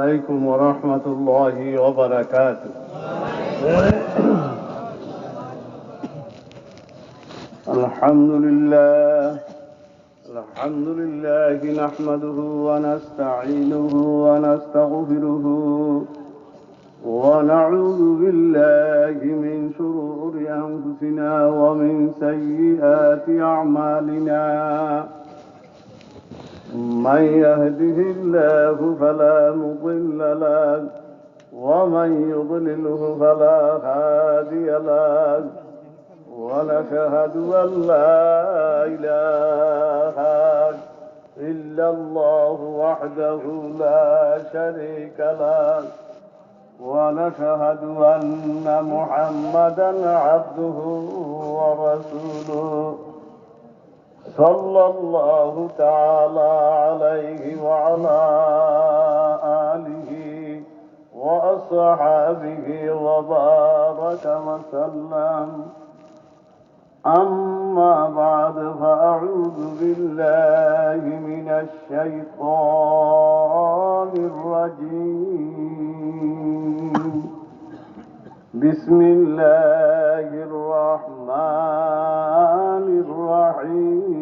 عليكم ورحمة الله وبركاته. الحمد لله نحمده ونستعينه ونستغفره ونعوذ بالله من شرور أنفسنا ومن سيئات أعمالنا. من يهده الله فلا مضل له ومن يضلله فلا هادي له، ونشهد أن لا إله إلا الله وحده لا شريك له، ونشهد أن محمدا عبده ورسوله صلى الله تعالى عليه وعلى آله وأصحابه وبارك وسلم. أما بعد، فأعوذ بالله من الشيطان الرجيم. بسم الله الرحمن الرحيم.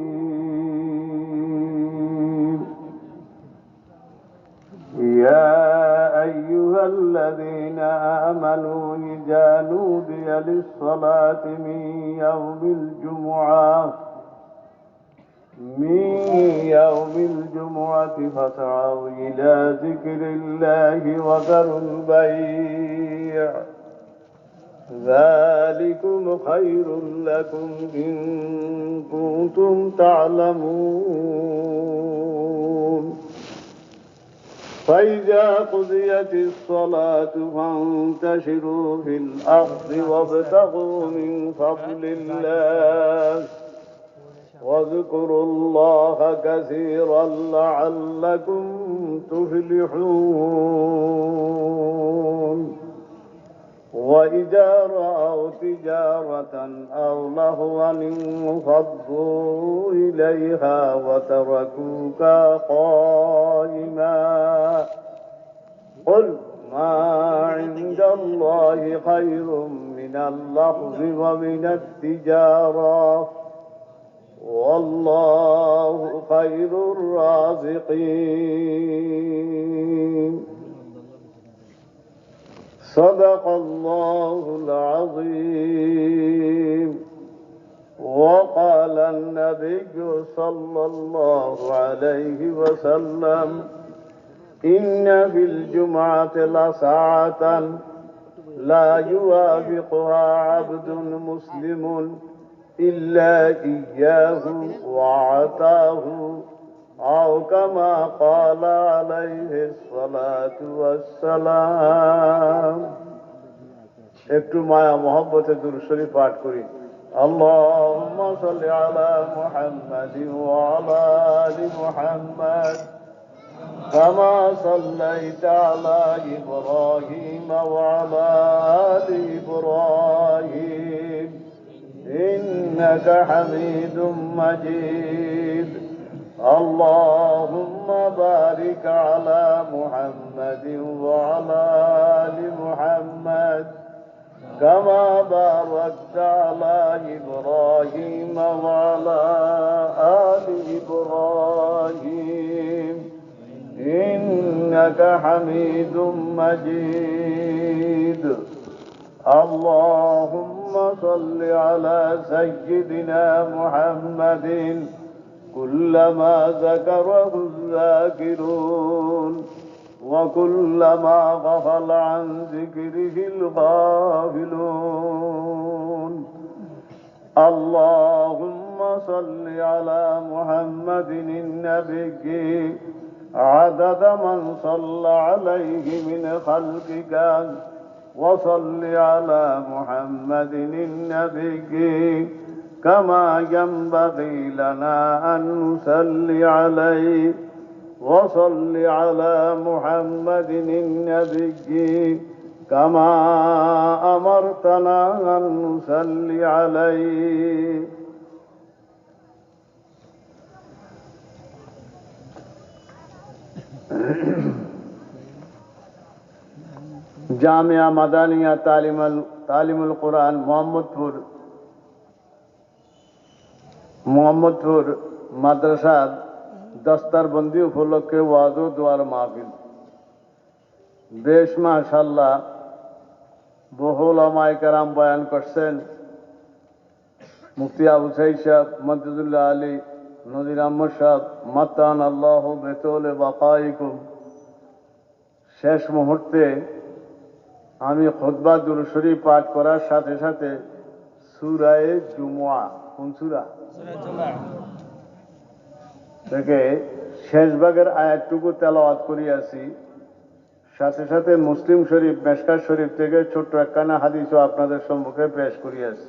يا أيها الذين آمنوا إذا نودي للصلاة من يوم الجمعة فاسعوا إلى ذكر الله وذروا البيع، ذلكم خير لكم إن كنتم تعلمون. فإذا قضيت الصلاة فانتشروا في الأرض وابتغوا من فضل الله واذكروا الله كثيرا لعلكم تفلحون. وإذا رأوا تجارة أو لهوا انفضوا إليها وتركوك قائما. قل ما عند الله خير من اللهو ومن التجارة، والله خير الرازقين. صدق الله العظيم. وقال النبي صلى الله عليه وسلم: إن في الجمعة لساعة لا يوافقها عبد مسلم إلا إياه وعطاه، أو كما قال عليه الصلاة والسلام। একটু মায়া মহব্বতে দুরূদ শরীফ পাঠ করি। আল্লাহুম্মা সাল্লি আলা মুহাম্মাদিন ওয়া আলা আলি মুহাম্মাদ কামা সাল্লাইতা আলা ইব্রাহিম ওয়া আলা আলি ইব্রাহিম ইন্নাকা হামিদুম মাজিদ। اللهم بارك على محمد وعلى آل محمد كما باركت على إبراهيم وعلى آل إبراهيم إنك حميد مجيد. اللهم صل على سيدنا محمد كلما ذكره الذاكرون وكلما غفل عن ذكره الغافلون. اللهم صل على محمد النبي عدد من صلى عليه من خلقك، وصل على محمد النبي كما ينبغي لنا أن نصلي عليه، وصل على محمد النبي كما أمرتنا أن نصلي عليه. জামিয়া মাদানিয়া তালিমুল কোরআন মোহাম্মদপুর মাদ্রাসার দস্তারবন্দি উপলক্ষে ওয়াজ ও দোয়ার মাহফিল। বেশ মাশাআল্লাহ, বহু উলামায়ে কেরাম বয়ান করছেন। মুফতি আবু সাঈদ সাহেব, মদদুল্লাহ আলী, নজির আহমদ সাহেব, মাতান আল্লাহ বেতলে বাকাইকুম। শেষ মুহূর্তে আমি খুতবা দুরূদ শরীফ পাঠ করার সাথে সাথে সূরায়ে জুমুয়া, কোন সূরা থেকে শেষ ভাগের আয়াতটুকু তেলাওয়াত করিয়াছি। সাথে সাথে মুসলিম শরীফ, মেশকাত শরীফ থেকে ছোট্ট একখানা হাদিসও আপনাদের সম্মুখে পেশ করিয়াছি।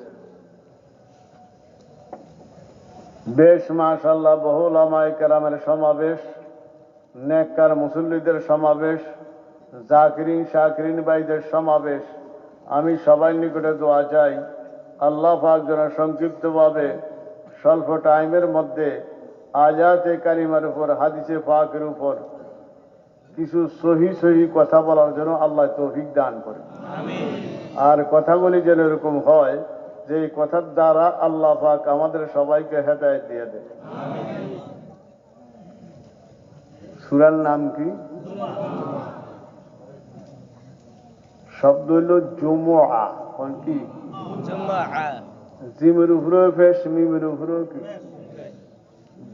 বেশ মাশাআল্লাহ, বহু উলামায়ে কেরামের সমাবেশ, নেককার মুসল্লিদের সমাবেশ, জাকিরিন শাকিরিন ভাইদের সমাবেশ। আমি সবার নিকটে দোয়া চাই, আল্লাহ পাক যেন সংক্ষিপ্তভাবে স্বল্প টাইমের মধ্যে আয়াতে কারিমার উপর, হাদিসে পাকের উপর কিছু সহি কথা বলার জন্য আল্লাহ তৌফিক দান করে। আর কথাগুলি যেন এরকম হয় যে এই কথার দ্বারা আল্লাহ পাক আমাদের সবাইকে হেদায়েত দিয়ে দেয়। সূরার নাম কি? শব্দ হইল জুমুআ। কোন কি? জিমের উপরে পেশ, মিমের উপরে কি?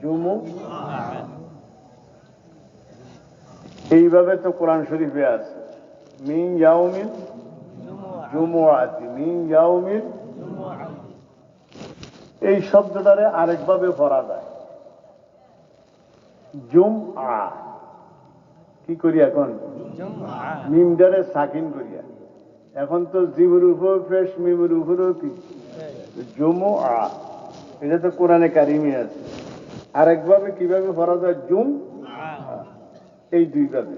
জুমুআ। এইভাবে তো কোরআন শরীফে আছে, মিন ইয়াউমিল জুমুআতি, মিন ইয়াউমিল। এই শব্দটারে আরেকভাবে পড়া যায়, জুমআ। কি করি এখন? মিমটারে সাকিন করিয়া। এখন তো জিমের উপর পেশ, মিমের উপরেও কি? জুমুআ। এটা তো কোরআনে কারিমে আছে। আরেকভাবে কিভাবে পড়া যায়? এই দুইভাবে।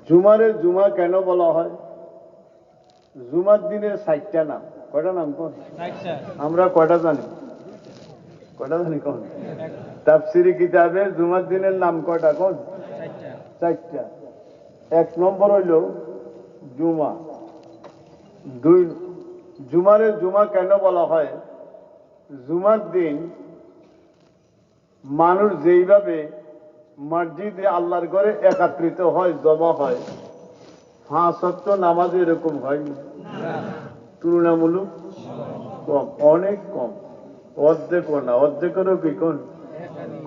জুমারে জুমা কেন বলা হয়? জুমার দিনের 4টা নাম। কয়টা নাম কোন? আমরা কয়টা জানি? কোন? তাফসীরি কিতাবে জুমার দিনের নাম কয়টা কোন? 4টা। 1 নম্বর হইল জুমা। জুমারে জুমা কেন বলা হয়? জুমার দিন মানুষ যেইভাবে মসজিদে আল্লাহর ঘরে একত্রিত হয়, জমা হয়, 5 ওয়াক্ত নামাজ এরকম হয়নি। তুলনামূলক কম, অনেক কম, অর্ধেকও না, অর্ধেকেরও কি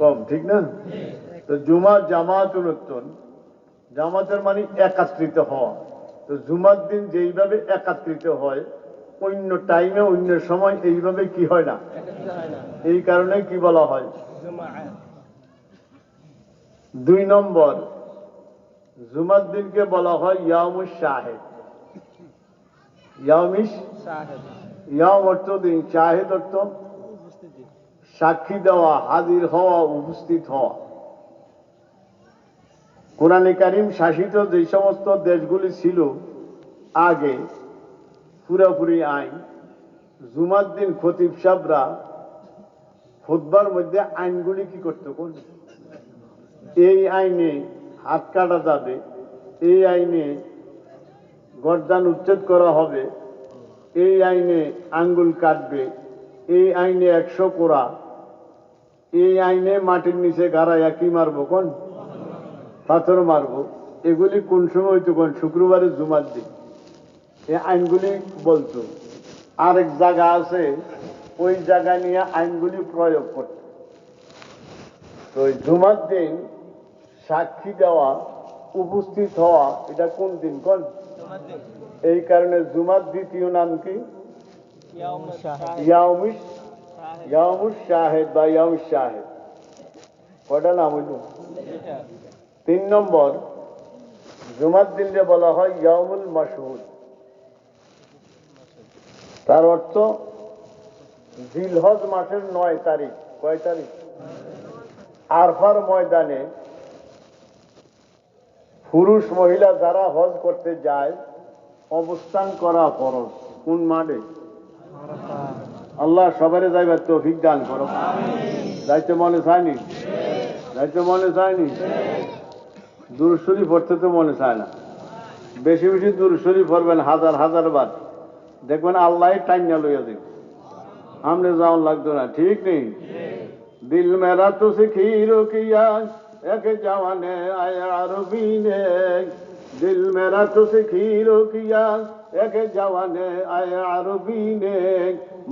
কম, ঠিক না? তো জুমা জামাতুল উত্তন, জামাতের মানে একত্রিত হওয়া। তো জুমার দিন যেইভাবে একত্রিত হয়, অন্য টাইমে অন্য সময় এইভাবে কি হয় না। এই কারণে কি বলা হয়? 2 নম্বর, জুমার দিনকে বলা হয় ইয়ামুশ শাহেদ। ইয়াম অর্থ দিন, শাহেদ অর্থ সাক্ষী দেওয়া, হাজির হওয়া, উপস্থিত হওয়া। কোরআনে কারিম শাসিত যে সমস্ত দেশগুলি ছিল আগে, পুরোপুরি আইন, জুমার দিন খতিব সাহেবরা খুতবার মধ্যে আইনগুলি কি করত? কোন? এই আইনে হাত কাটা যাবে, এই আইনে গর্দান উচ্ছেদ করা হবে, এই আইনে আঙ্গুল কাটবে, এই আইনে 100 কোড়া, এই আইনে মাটির নিচে গাড়াইয়া কি মারবো? কোন? পাথর মারবো। এগুলি কোন সময় হইতো? কোন? শুক্রবারে জুমার দিন এই আইনগুলি বলতো। আরেক জায়গা আছে, ওই জায়গা নিয়ে আইনগুলি প্রয়োগ করত। তো জুমার দিন সাক্ষী দেওয়া, উপস্থিত হওয়া, এটা কোন দিন? কোন? এই কারণে জুমার দ্বিতীয় নাম কি? ইয়ামুশ শাহেদ বা ইয়ামুশ শাহেদ। কয়টা নাম হইল? 3 নম্বর, জুমার দিনকে বলা হয় ইয়ামুল মাশহুদ। তার অর্থ জিলহজ মাসের 9 তারিখ। কয় তারিখ? আরফার ময়দানে পুরুষ মহিলা যারা হজ করতে যায়, অবস্থান করা ফরজ। কোন মাঠে? আল্লাহ সবারে যাইবার তৌফিক দান করো। যাইতে মনে চায়নি? যাইতে মনে চায়নি? দুরূদ শরীফ পড়তে তো মনে চায় না। বেশি বেশি দূর শরীফ পড়বেন হাজার হাজার বার, দেখবেন আল্লাহ টাইনা লইয়া দেব, আমনে যাওয়ান লাগতো না। ঠিক নেই? দিল মেরা তো সিখিরো কিয়া এক জওয়ানে আয়া আরবি নে, দিল মেরা তো সিখিরো কিয়া এক জওয়ানে আয়া আরবি নে,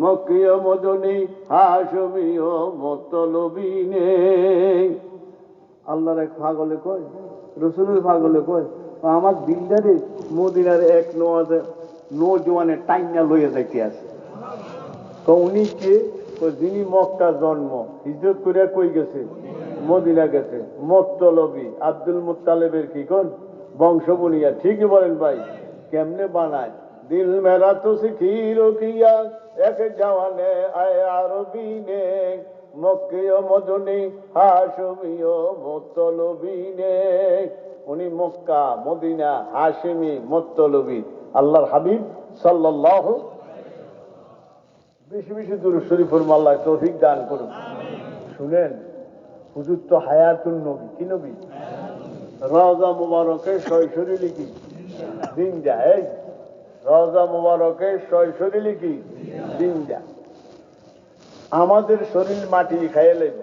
মক্কিয় মদনী হাশমিও মতলবি নে। আল্লাহর এক পাগলে কয়, রসুলের পাগলে কয়, আমার দিলদারে মদিনার এক নৌজওয়ানে টাইনা লইয়া যাইতে আছে। তো উনি কে? যিনি মক্কা জন্ম, হিজরত করে কই গেছে? মদিনা গেছে। মতলবি, আব্দুল মুত্তালিবের কি কোন বংশবনিয়া। ঠিকই বলেন ভাই। কেমনে বানায়? দিল মেরা তো সিখিরো কিয়া এক জওয়ানে আয় আরবি নে, মক্কিয় মদনী হাশমিও মতলবি নে। উনি মক্কা, মদিনা, হাশিমি, মতলবি, আল্লাহর হাবিব সাল্লাল্লাহু। বেশি বেশি দুরূদ শরীফ পড়ুন, আল্লাহ তৌফিক দান করুন। শুনেন, হুজুর তো হায়াতুন নবী। কি নবী? রওজা মুবারকে সরাসরি লিখি দিন যায়, রওজা মুবারকে সরাসরি লিখি দিন যা। আমাদের শরীর মাটি খাইলেন,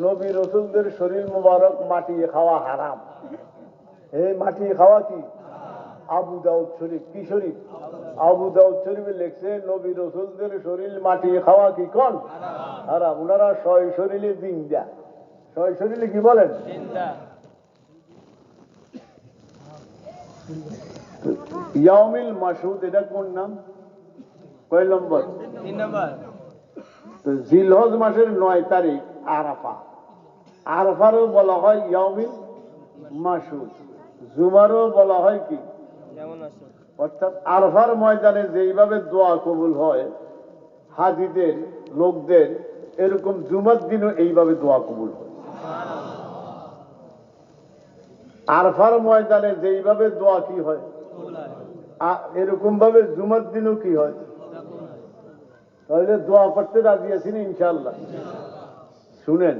নবী রসুলদের শরীর মুবারক মাটি খাওয়া হারাম। এই মাটি খাওয়া কি? আবু দাউদ শরীফ। কি শরীফ? আবু দাউদ শরীফে লিখছে নবী রসুলদের শরীর মাটি খাওয়া কি কোন হারাম। ওনারা শরীরে দিন যা। শরীরে কি বলেন? ইয়াউমিল মাসউদ, এটা কোন নাম? কয় নম্বর? 3 নম্বর। তো জিলহজ মাসের 9 তারিখ আরাফা। আরাফারও বলা হয় ইয়াউমিল মাসউদ, জুমারও বলা হয় কি? অর্থাৎ আরাফার ময়দানে যেইভাবে দোয়া কবুল হয় হাজিদের লোকদের, এরকম জুমার দিনও এইভাবে দোয়া কবুল হয়। আরাফার ময়দানে যেইভাবে দোয়া কি হয়, এরকম ভাবে জুমার দিনও কি হয়। তাহলে দোয়া করতে রাজি আছি না ইনশাআল্লাহ? শুনেন,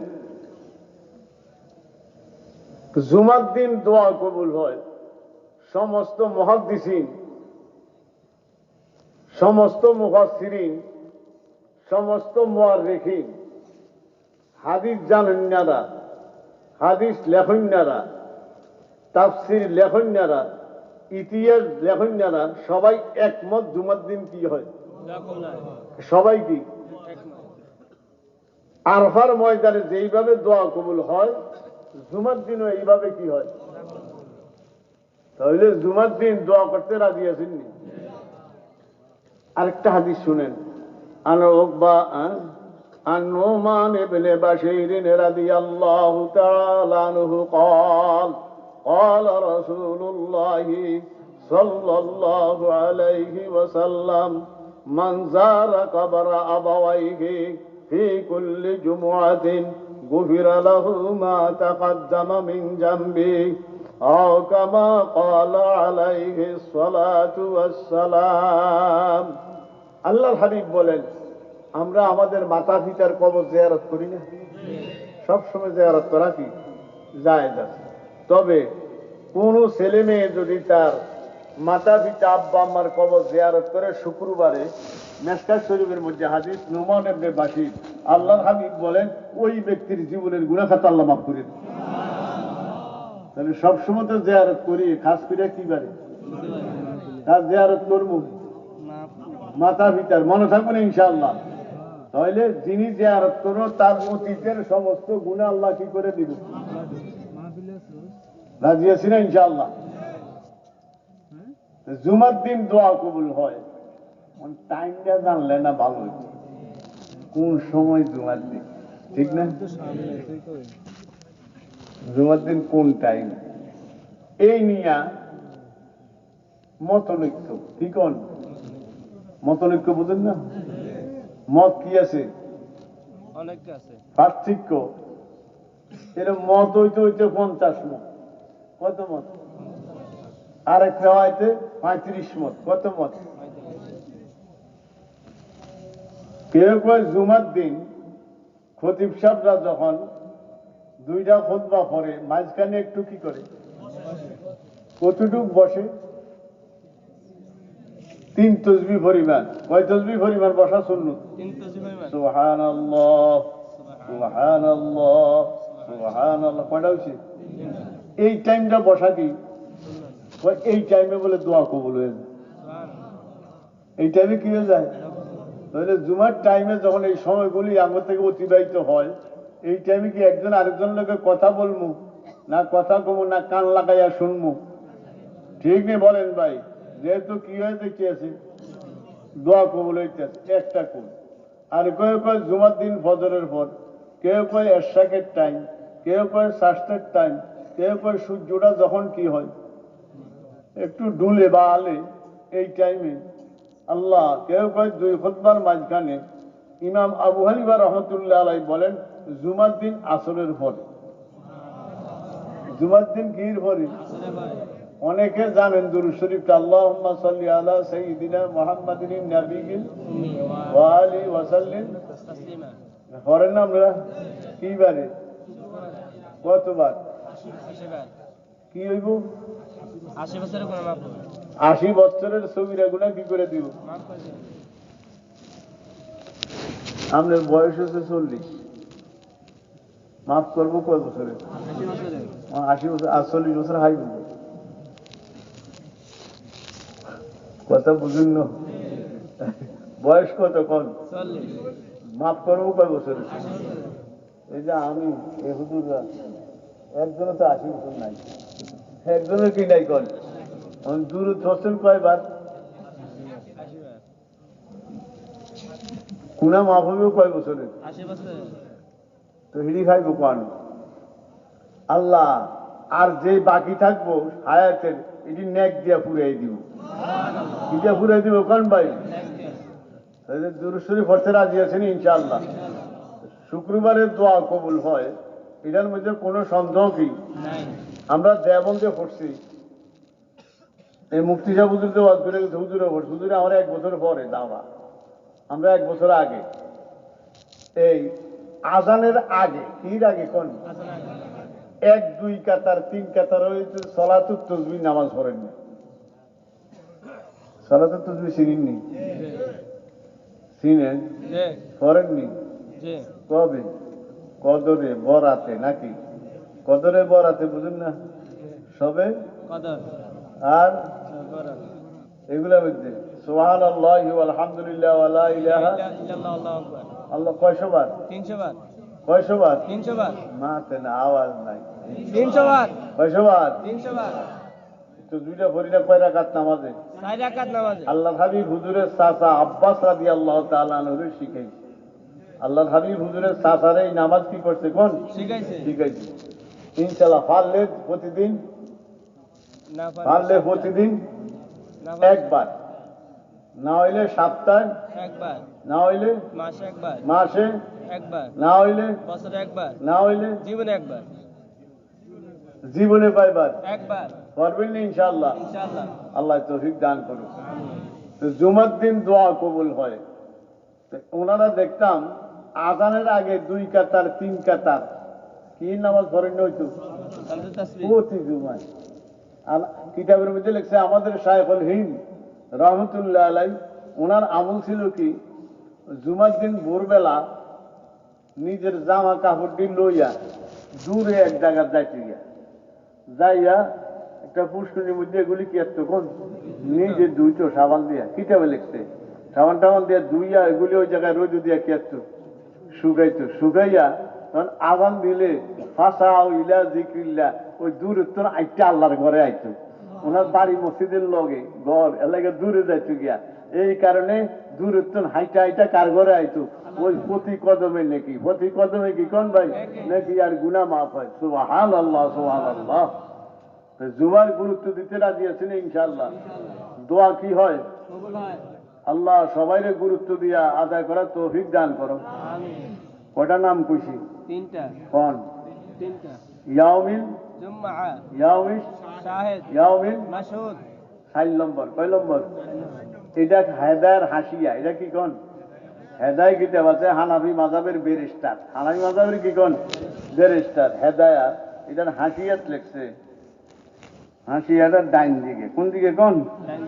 জুমার দিন দোয়া কবুল হয়। সমস্ত মুহাদ্দিসিন, সমস্ত মুফাসসিরিন, সমস্ত মুআররিখিন, হাদিস জানেননারা, হাদিস লেখন্যারা, তাফসির লেখন্যারা, ইতিহাস লেখন্যারা সবাই একমত জুমার দিন কি হয়। সবাই কি? আরাফার ময়দানে যেইভাবে দোয়া কবুল হয় জুমার দিনও এইভাবে কি হয়। তাহলে জুমার দিন দোয়া করতে রাজি আছেননি? আরেকটা হাদিস শুনেন, عن نعمان بن بشير رضي الله تعالى عنه قال قال رسول الله صلى الله عليه وسلم من زار قبر أبويه في كل جمعة غفر له ما تقدم من ذنبه أو كما قال عليه الصلاة والسلام। আল্লাহর হাবিব বলেন, আমরা আমাদের মাতা পিতার কবর জিয়ারত করি না? সবসময় জিয়ারত করা কি জায়েজ আছে। তবে কোন ছেলে মেয়ে যদি তার মাতা পিতা আব্বা আম্মার কবর জিয়ারত করে শুক্রবারে, মেশকাত শরীফের মধ্যে হাদিস নুমান ইবনে বাশির, আল্লাহর হাবিব বলেন ওই ব্যক্তির জীবনের গুনাহ খাতা আল্লাহ মাফ করে দেন। তাহলে সবসময় তো জিয়ারত করি, খাস করে কি বারে তার জিয়ারত করবো মাতা পিতার, মনে থাকবে না ইনশাআল্লাহ। তাহলে যিনি জিয়ারত করো তার অতীতের সমস্ত গুনাহ আল্লাহ কি করে দিবে। রাজি আছি না ইনশাআল্লাহ? জুমার দিন দোয়া কবুল হয়, টাইমটা জানলে না ভালো, কোন সময় জুমার দিন, ঠিক না? জুমার দিন কোন টাইম, এই নিয়ে মতনৈক্য। কি কোন মতনৈক্য বুঝেন না? মত কি আছে? অনেক আছে, পার্থক্য। এরকম মত হইতে হইতে 50 মত। কত মত? আরেক রেওয়ায়েতে 35 মত। কত মত? কেউ কয় জুমার দিন খতিব সাহেবরা যখন 2টা খুতবা পড়ে মাঝখানে একটু কি করে, কতটুক বসে? 3 তসবিহ পরিমাণ। কয় তসবিহ পরিমাণ বসা সুন্নত? 3 তসবিহ পরিমাণ। সুবহানাল্লাহ সুবহানাল্লাহ সুবহানাল্লাহ। কয়টা হইছে? এই টাইমটা বসা কি? এই টাইমে বলে দোয়া কবুল হয়ে যায়। এই টাইমে কি হয়ে যায়? তাহলে জুমার টাইমে যখন এই সময়গুলি আমার থেকে অতিবাহিত হয়, এই টাইমে কি একজন আরেকজন লোকে কথা বলবো না, কথা কমু না, কান লাগাইয়া শুনবো? ঠিক নেই বলেন ভাই? যেহেতু কি হয়ে দেখতেছি দোয়া কবুল হইতেছে একটা কোন। আর কেউ কয় জুমার দিন ফজরের পর, কেউ কয় এরশাকের টাইম, কেউ কয় শাস্ত্রের টাইম, কেউ কয় সূর্যটা যখন কি হয় একটু ডুলে বা আলে এই টাইমে আল্লাহ। কেউ কয় 2 খুতবার মাঝখানে। ইমাম আবু হানিফা রহমতুল্লাহ আলাইহি বলেন জুমার দিন আসরের পরে। জুমার দিন কির পরে? অনেকে জানেন দুরূদ শরীফটা, আল্লাহুম্মা সাল্লি আলা সাইয়্যিদিনা মুহাম্মাদিন নাবিয়্যিল ওয়া আলিহি ওয়া সাল্লিম তাসলিমা। পড়েন না আমরা? কি বারে? কতবার? 80 বার। কি হইব? 80 বছরের গুনাহ মাফ হবে। 80 বছরের সগীরা গুনাহ কি করে দিব? মাফ করে দিন। আপনার বয়স হচ্ছে 40, মাফ করবো কয় বছরে? 80 বছরের। 80 বছর আর 40 বছর হাই বলবো। কথা বুঝুন না, বয়স কত কম? 40। মাফ করবো কয় বছরে? 80 বছরের। এই যে আমি এ হুজুররা একজনও তো 80 বছর নাই, একজনের কি নাই কন? দুরূদ হোসেন কয়বার? 80 বার। কুনা মাফ হইব কয় বছরে? 80 বছরের। তো হিড়ি খাইব কোন? আল্লাহ আর যে বাকি থাকবো হায়াতের এটি নেক দিয়া পুরাই দিব। কি দিয়া পুরাই দিব কোন ভাই? দুরূদ শরীফ পড়তে রাজি আছেন ইনশাআল্লাহ? শুক্রবারের দোয়া কবুল হয়, এটার মধ্যে কোনো সন্দেহ কি নাই। আমরা দেবন্দে পড়ছি, এই মুফতি সাহেব হুজুর তো ওয়াজ করে গেছে, হুজুরে পড়ছি, হুজুরে আমরা 1 বছর পরে দাওয়া, আমরা 1 বছর আগে এই আজানের আগে, কির আগে কোন 1 2 কাতার 3 কাতার হইতে সলাতুত তাসবিহ নামাজ পড়েন না। সলাতুত তাসবিহ চিনেননি? চিনেন? জি পড়েননি? জি। কবে? কদরে বরাতে নাকি? কদরে বরাতে বুঝুন না? সবে কদর আর বরাত। এগুলোর মধ্যে সুবহানাল্লাহি ওয়া আলহামদুলিল্লাহ ওয়া লা ইলাহা ইল্লাল্লাহ আল্লাহু আকবার। আল্লাহ কয়শো বার? 300 বার। কয়শো বার? 300 বার। মাতে না আওয়াজ নাই। 300 বার। কয়শো বার? 300 বার। তো দুইটা ফরিদা কয় রাকাত নামাজে? 4 রাকাত নামাজে। আল্লাহ হাবিব হুজুরের চাচা আব্বাস রাদিয়াল্লাহু তাআলা আনহু শিখাইছে। আল্লাহ হাবিব হুজুরের চাচার এই নামাজ কি করছে কোন? শিখাইছে। শিখাইছে। ইনশাআল্লাহ পারলে প্রতিদিন, না পারলে প্রতিদিন না একবার, না হইলে সপ্তাহে একবার, না হইলে মাসে একবার, মাসে একবার, না হইলে বছরে একবার, না হইলে জীবনে একবার, জীবনে কয়বার একবার। পারবেন না ইনশাআল্লাহ? ইনশাআল্লাহ। আল্লাহ তৌফিক দান করুন। তো জুমার দিন দোয়া কবুল হয়। তো ওনারা দেখতাম আজানের আগে 2 কাতার 3 কাতার কি নামাজ পড়েন হইতো সালাতুত তাসবিহ। প্রতি জুমায়। আর কিতাবের মধ্যে লিখছে আমাদের শায়খুল হিন্দ রহমতুল্লাহ আলাইহি, ওনার আমল ছিল কি জুমার দিন ভোরবেলা নিজের জামা কাপড়টি লইয়া দূরে এক জায়গায় যাইয়া একটা পুষ্করিণীর মধ্যে এগুলি কি এত কোন নিজে দুইটো সাবান দিয়া, কিতাবে লিখছে সাবান টাবান দিয়া ধুইয়া এগুলি ওই জায়গায় রোদ দিয়া কি এত শুকাইতো, শুকাইয়া তখন আজান দিলে ফাঁসাও ইলা জিক্রিল্লা ওই দূর উত্তর আইটা আল্লাহর ঘরে আইতো। ওনার বাড়ি মসজিদের লগে ঘর এলাকা দূরে যাইতো গিয়া, এই কারণে দূর উত্তর হাইটা হাইটা কার ঘরে আইতো? ওই প্রতি কদমে নাকি, প্রতি কদমে কি কোন ভাই নাকি আর গুনাহ মাফ হয়। সুবহানাল্লাহ সুবহানাল্লাহ। জুমার গুরুত্ব দিতে রাজি আছেন ইনশাআল্লাহ? দোয়া কি হয়? কবুল হয়। আল্লাহ সবাইরে গুরুত্ব দিয়া আদায় করার তৌফিক দান করো। আমিন। কয়টা নাম কইছি? 3টা। কোন? 3টা। ইয়াউমিল, জুমআ, ইয়াউমিল, শাহিদ, ইয়াউমিল, মাশহুদ। 4 নম্বর। কয় নম্বর? এটা হেদায়ের হাসিয়া, এটা কি কোন? হেদায় কিতাব আছে হানাফি মাযহাবের ব্যারিস্টার, হানাফি মাযহাবের কি কোন? ব্যারিস্টার হেদায়া, এটার হাসিয়াত লিখছে হাসিয়াটার ডাইন দিকে, কোন দিকে কোন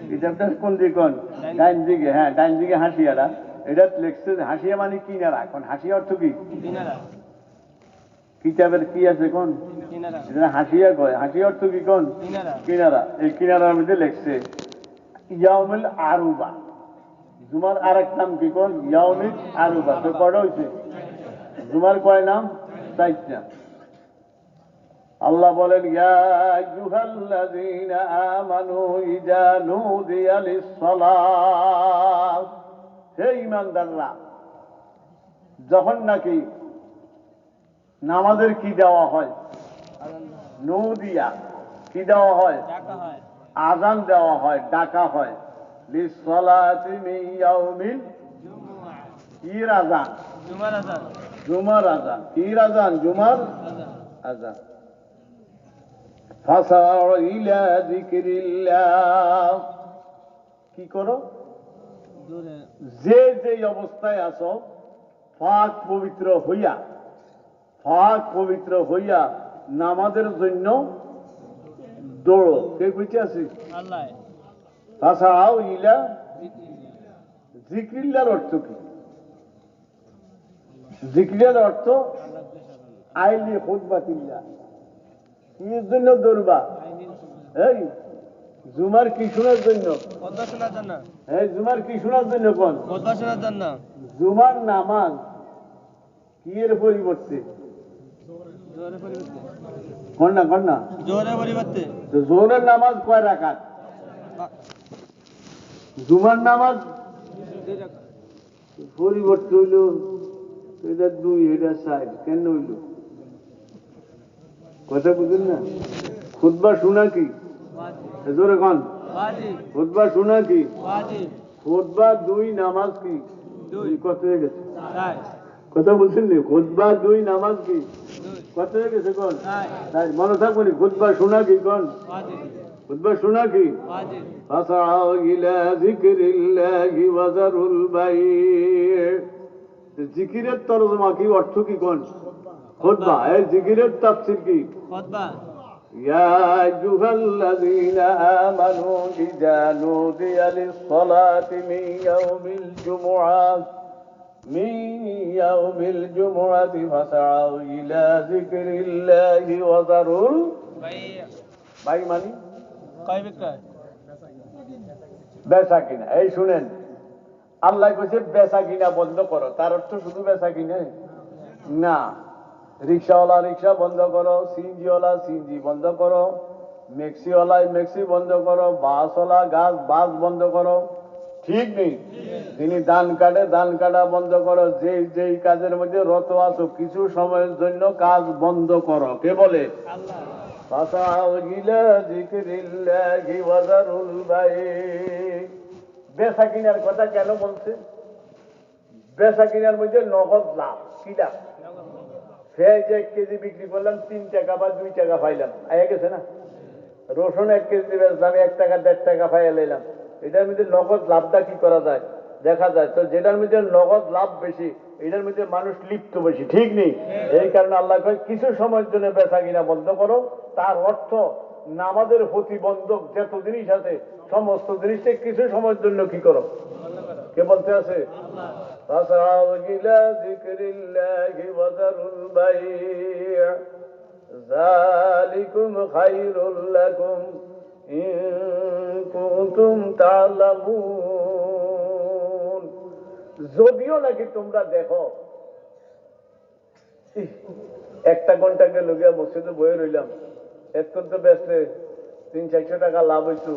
কিতাবটা কোন দিকে কোন ডাইন দিকে, হ্যাঁ ডাইন দিকে হাসিয়াটা। এটা লেখছে হাসিয়া মানে কিনারা। এখন হাসিয়া অর্থ কি? কিনারা। কিতাবের কি আছে কোন? কিনারা। এটা হাসিয়া কয়, হাসিয়া অর্থ কি কোন? কিনারা। কিনারা। এই কিনারার মধ্যে লেখছে ইয়াউমুল আরুবা। জুমার আরেক নাম কি কোন? ইয়াউমুল আরুবা। তো কয়টা হয়েছে জুমার? কয় নাম? 4টা। আল্লাহ বলেন ইয়া আইয়ুহাল্লাযীনা আমানু ইযা নুদিয়া লিস-সালাত, হে ঈমানদাররা, যখন নাকি নামাজের কি দেওয়া হয়, নুদিয়া কি দেওয়া হয়? ডাকা হয়। আযান দেওয়া হয়, ডাকা হয়। লিস-সালাতি মিন ইয়াউমিল জুমুআ। কির আযান? জুমার আযান। জুমার আযান। কির আযান? জুমার আযান। আযান। ফাসাউ ইলা যিকরিল্লাহ, কি করো? দূরে। যে যে অবস্থায় আছো পাক পবিত্র হইয়া, পাক পবিত্র হইয়া নামাজের জন্য দৌড়ো। কে কইতে আছি? আল্লাহ। ফাসাউ ইলা যিকরিল্লাহর অর্থ কি? যিকরিল্লাহর অর্থ আইলি খুতবাতিল্লাহ। কির জন্য দৌড়বা? এই জুমার কি শোনার জন্য? কথা শোনার জন্য। এই জুমার কি শোনার জন্য কোন? কথা শোনার জন্য। জুমার নামাজ কি এর পরিবর্তে? জোরে পরিবর্তে। কন্যা কন্যা জোরে পরিবর্তে। তো জোহরের নামাজ কয় রাকাত? জুমার নামাজ 2 রাকাত। পরিবর্তে হইল এটা 2, এটা 4। কেন হইল? কথা বুঝলেন না? খুতবা শোনা কি? ওয়াজিব। জোরে কন। ওয়াজিব। খুতবা শোনা কি? ওয়াজিব। খুতবা 2, নামাজ কি? 2। কত হয়ে গেছে? 4। কথা বলছেন না? খুতবা 2, নামাজ কি? 2। কত হয়ে গেছে কোন? 4। তাই মনে থাকবো নি। খুতবা শোনা কি কোন? ওয়াজিব। খুতবা শোনা কি? ওয়াজিব। ফাসাউ ইলা যিকরিল্লাহি ওয়া যারুল বাই'। জিকিরের তরজমা কি? অর্থ কি কোন? খুতবা। এই জিকিরের তাফসীর কি? খুতবা। ইয়া আইয়ুহাল্লাযীনা আমানু ইযা নুদিয়া লিস-সালাতি মিন ইয়াউমিল জুমুআতি ফাসাউ ইলা যিকরিল্লাহি ওয়া যারুল বাই। মানে কয় বিক্রয়? বেচা কিনা। এই শুনেন, আল্লাহ কইছে বেচা কিনা বন্ধ করো। তার অর্থ শুধু বেচা কিনা না। রিক্সাওয়ালা রিক্সা বন্ধ করো, সিএনজিওয়ালা সিএনজি বন্ধ করো, মেক্সিওয়ালায় মেক্সি বন্ধ করো, বাসওয়ালা বাস বন্ধ করো। ঠিক নেই? তিনি ধান কাটে, ধান কাটা বন্ধ করো। যেই কাজের মধ্যে রত আছো কিছু সময়ের জন্য কাজ বন্ধ করো। কে বলে? আল্লাহ। ফাসাউ ইলা যিকরিল্লাহি ওয়া যারুল বাই'। বেচা কিনার কথা কেন বলছে? বেচা কিনার মধ্যে নগদ লাভ। কি লাভ? পেঁয়াজ 1 কেজি বিক্রি করলাম 3 টাকা বা 2 টাকা পাইলাম, আয়া গেছে না? রসুন 1 কেজি বেচলাম 1 টাকা 1.5 টাকা পাইয়া লইলাম। এটার মধ্যে নগদ লাভটা কি করা যায়? দেখা যায়। তো যেটার মধ্যে নগদ লাভ বেশি এটার মধ্যে মানুষ লিপ্ত বেশি। ঠিক নেই? এই কারণে আল্লাহ কয় কিছু সময়ের জন্য বেচা কিনা বন্ধ করো। তার অর্থ নামাজের প্রতিবন্ধক যত জিনিস আছে সমস্ত জিনিসটা কিছু সময়ের জন্য কি করো? কে বলতে আছে? ফাসাউ ইলা যিকরিল্লাহি ওয়া যারুল বাই'। যালিকুম খায়রুল লাকুম ইন কুনতুম তা'লামুন। যদিও নাকি তোমরা দেখো। 1 ঘন্টা গেল গিয়া মসজিদে বয়ে রইলাম, এতক্ষণ তো বেচলে 300-400 টাকা লাভ হইতো।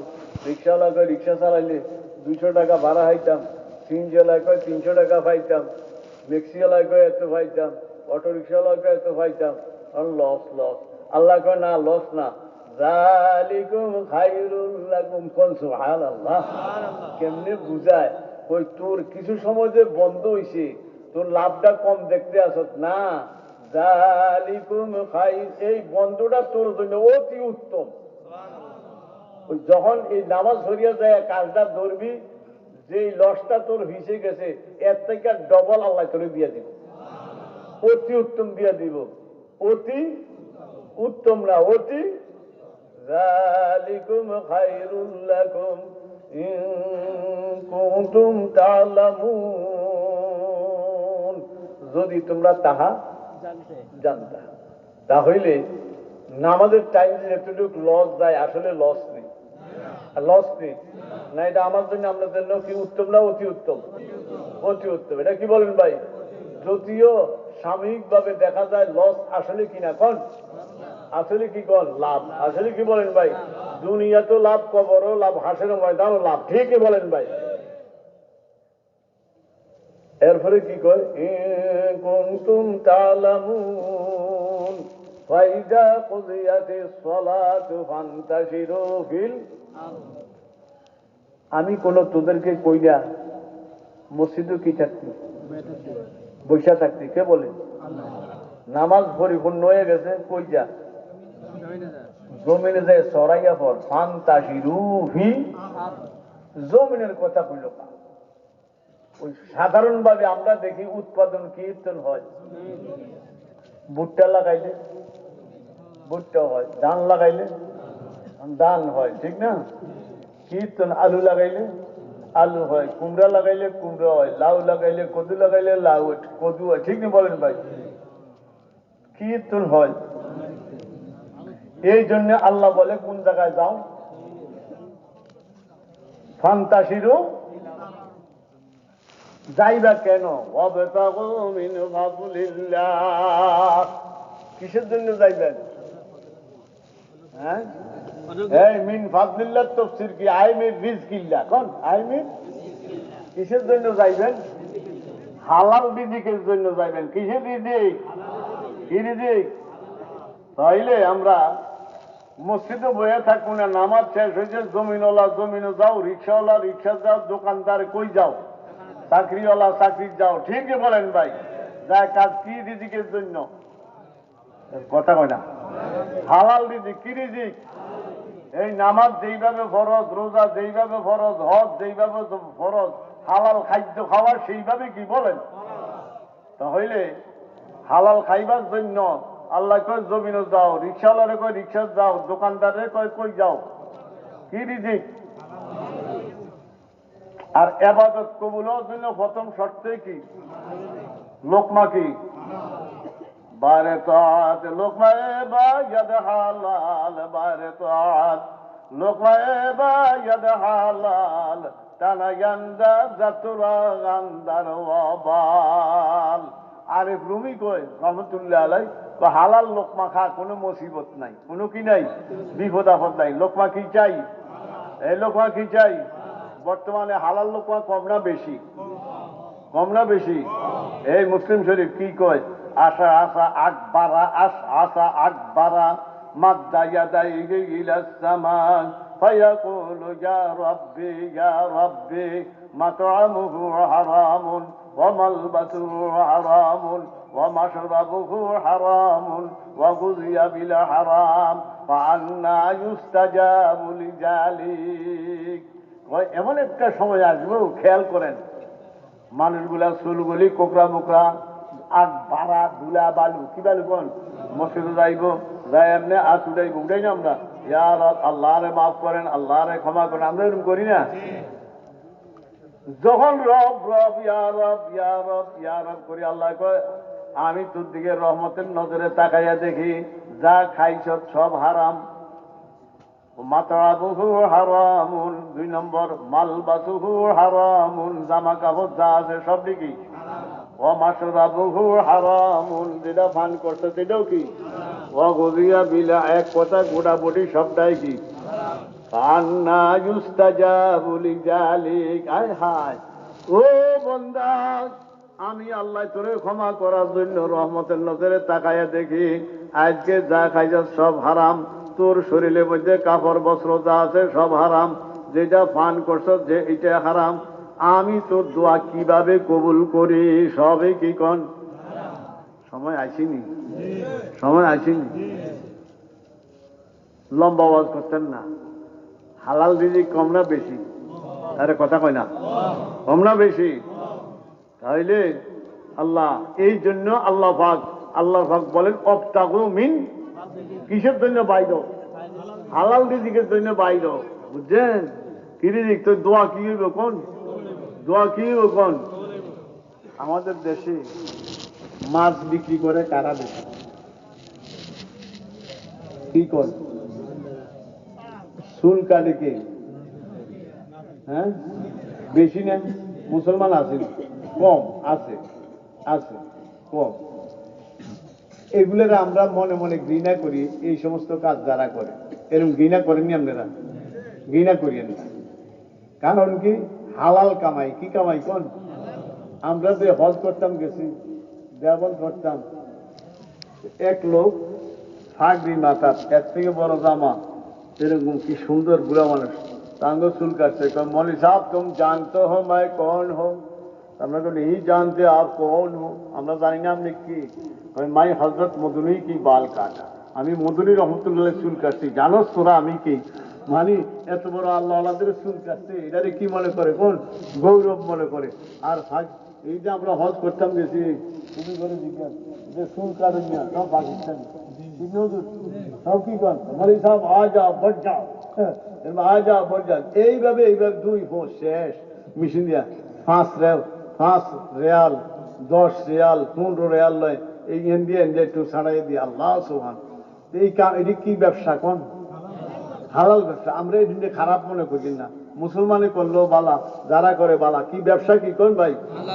রিক্সাওয়ালা কয় রিক্সা চালাইলে 200 টাকা ভাড়া হাইতাম, সিএনজিওয়ালা কয় 300 টাকা পাইতাম, মেক্সিওয়ালা কয় এত পাইতাম, অটো রিক্সাওয়ালা কয় এত পাইতাম। Loss loss. আল্লাহ কয় না, লস না। যালিকুম খায়রুল লাকুম। কোন সুবহানাল্লাহ। কেমনে বুঝায়? ওই তোর কিছু সময় যে বন্ধ হইছে তোর লাভটা কম দেখতে আসত না। যালিকুম খায়র, এই বন্ধটা তোর জন্য অতি উত্তম। যখন এই নামাজ ধরিয়া যায় কাজটা ধরবি, যে লসটা তোর ভিসে গেছে এর থেকে ডবল আল্লাহ করে দিয়ে দিব। অতি উত্তম দিয়ে দিব। অতি উত্তম না, অতি যালিকুম খায়রুল লাকুম ইন কুনতুম তা'লামুন, যদি তোমরা তাহা জানতা। তাহলে নামাজের টাইম যেটুকু লস যায়, আসলে লস নেই, লস নেই না। এটা আমার জন্য, আপনার জন্য কি উত্তম না অতি উত্তম? অতি উত্তম। এটা কি বলেন ভাই? যদিও সাময়িক ভাবে দেখা যায় লস, আসলে কি না কোন? আসলে কি কোন? লাভ। আসলে কি বলেন ভাই? দুনিয়া তো লাভ, কবরও লাভ, হাসের ময়দানও লাভ। ঠিকই বলেন ভাই। এরপরে কি কয়? ইন কুনতুম তা'লামুন ফাইদা কুদিয়াতিস সালাতু ফান্তাশিরু ফিল। আমি কোন তোদেরকে কইলা মসজিদে কি থাকতি, বৈশা থাকতি? কে বলে? নামাজ পরিপূর্ণ হয়ে গেছে, কই যা? জমিনে যায় সরাইয়া পর। ফান্তাশিরু ফিল, জমিনের কথা কইল না। ওই সাধারণ ভাবে আমরা দেখি উৎপাদন কীর্তন হয়, ভুট্টা লাগাইলে ভুট্টা হয়, ধান লাগাইলে ধান হয়, ঠিক না? কীর্তন আলু লাগাইলে আলু হয়, কুমড়া লাগাইলে কুমড়া হয়, লাউ লাগাইলে কদু লাগাইলে লাউ কদু হয়, ঠিক না বলেন ভাই? কীর্তন হয়। এই জন্য আল্লাহ বলে কোন জায়গায় যাও? ফান্তাশিরু, যাইবা কেন? ওয়াবতাগু মিন ফাদলিল্লাহ, কিসের জন্য যাইবেন? হ্যাঁ, এই মিন ফাদলিল্লাহ তাফসীর কি? আইমির রিজকিল্লাহ কোন? আইমির কিসের জন্য যাইবেন? হালাল রিজিকের জন্য যাইবেন। কিসের রিজিক? কি রিজিক? তাইলে আমরা মসজিদে বয়ে থাকবো না, নামাজ শেষ হয়েছে, জমিনওয়ালা জমিনে যাও, রিক্সাওয়ালা রিক্সা যাও, দোকানদার কই যাও, চাকরিওয়ালা চাকরি যাও, ঠিকই বলেন ভাই। যায় কাজ কি রিজিকের জন্য? কথা কয় না। হালাল রিজিক। কি রিজিক? এই নামাজ যেইভাবে ফরজ, রোজা যেইভাবে ফরজ, হজ যেইভাবে ফরজ, হালাল খাদ্য খাওয়া সেইভাবে কি বলেন? তাহলে হালাল খাইবার জন্য আল্লাহ কয় জমিনে যাও, রিক্সাওয়ালারে কয় রিক্সা যাও, দোকানদারে কয় কই যাও? কি রিজিক? আর ইবাদত কবুলের জন্য প্রথম শর্তে কি? লোকমা কি? বারে তাআত, লোকমা ইবাদ হালাল, বারে তাআত, লোকমা ইবাদ হালাল, তানায়ান্দা জাতুরা গান্দার ওয়াবাল। আরিফ রুমি কয় রহমতুল্লাহ আলাইহি, হালাল লোকমা খা, কোনো মুসিবত নাই, কোনো কি নাই, বিপদ আপদ নাই। লোকমা কি চাই? এই লোকমা কি চাই? বর্তমানে হালাল লোকমা কম না বেশি? কম না বেশি? এই মুসলিম শরীফ কি কয়? আশা আশা আকবারা, আশা আকবারা, মাদ্দা ইয়াদাইহি ইলাস সামা, ফায়াকুলু ইয়া রাব্বি ইয়া রাব্বি, মাতআমুহু হারামুন ওয়া মালবাসুহু হারামুন ওয়া মাশরাবুহু হারামুন ওয়া গুযিয়া বিল হারাম, ফাআন্না ইউস্তাজাবু লিযালিক। এমন একটা সময় আসবে, খেয়াল করেন, মানুষগুলা চুলগুলি কোকড়া মোকড়া, আগ ভাড়া, ধুলা বালু, কি বালু কোন? মসজিদে যাইব, যাই এমনি আজ উঠাইব, উঠাই না আমরা? ইয়া রব, আল্লাহ রে মাফ করেন, আল্লাহ রে ক্ষমা করেন, আমরা এরকম করি না? যখন রব রব ইয়া রব ইয়া রব ইয়া রব করি, আল্লাহ কয় আমি তোর দিকে রহমতের নজরে তাকাইয়া দেখি, যা খাইছ সব হারাম। মাতআমুহু হারামুন, 2 নম্বর, মালবাসুহু হারামুন, জামা কাপড় যা আছে সব কি? ওয়া মাশরাবুহু হারামুন, যেটা পান করছে সেটাও কি? ওয়া গুযিয়া বিলা, এক কথা গোটাগুটি সবটাই কি? আন্না ইউস্তাজাবু লিযালিক। আয় হায়, ও বান্দা, আমি আল্লাহ তোরে ক্ষমা করার জন্য রহমতের নজরে তাকাইয়া দেখি, আজকে যা খাইছ সব হারাম, তোর শরীরের মধ্যে কাপড় বস্ত্র যা আছে সব হারাম, যেটা পান করছ যে এটা হারাম, আমি তোর দোয়া কিভাবে কবুল করি? সবে কি কন? সময় আসিনি, সময় আসিনি, লম্বা আওয়াজ করতেন না। হালাল রিজিক কম না বেশি? আরে কথা কয় না, কম না বেশি? তাইলে আল্লাহ, এই জন্য আল্লাহ পাক বলেন অবতাগু মিন, কিসের জন্য বাইদ? হালাল রিজিকের জন্য বাইর, বুঝছেন? কি রিজিক? তো দোয়া কি হইব কোন? দোয়া কি হইব কোন? আমাদের দেশে মাছ বিক্রি করে কারা বেশি? কি কর? চুল কাটে কে? হ্যাঁ, বেশি না? মুসলমান আছে কম, আছে আছে কম। এগুলোর আমরা মনে মনে ঘৃণা করি। এই সমস্ত কাজ যারা করে এরকম ঘৃণা করেননি আপনারা? ঘৃণা করিয়েন না। কারণ কি? হালাল কামাই। কি কামাই কোন? আমরা যে হজ করতাম গেছি, দেবল করতাম, এক লোক ফাগরি মাথা, এর থেকে বড় জামা, এরকম কি সুন্দর বুড়া মানুষ, তাঙ্গ চুল কাটছে। মৌলী সাহেব তুম জানতে হো मैं कौन हूं? আমরা তো नहीं जानते आप कौन हो? আমরা জানি না আপনি কি। মাই হযরত মদনী কি বাল কাটা, আমি মদনী রহমতুল্লাহ চুল কাটছি। জানো তোরা আমি কি? মানে এত বড় আল্লাহ আল্লাহদের চুল কাটছে, এটারে কি মনে করে কোন? গৌরব মনে করে। আর এই যে আমরা হজ করতাম গেছি, তুমি করে জিজ্ঞাস যে চুল কাটেন না, সব পাকিস্তানি সব কি কর, মৌলী সাহেব আ যাও বট যাও, আ যাও বট যাও। এইভাবে এইভাবে 2 ফোঁস শেষ মেশিন দিয়া 5 রিয়াল 10 রিয়াল 15 রিয়াল লয়, এই ইন্ডিয়া একটু ছাড়াই দিয়ে। আল্লাহ সুবহান। এই কাম, এটি কি ব্যবসা কোন? হালাল ব্যবসা। আমরা এই দিনটা খারাপ মনে করি না। মুসলমানে করলেও বালা, যারা করে বালা। কি ব্যবসা? কি কোন ভাই?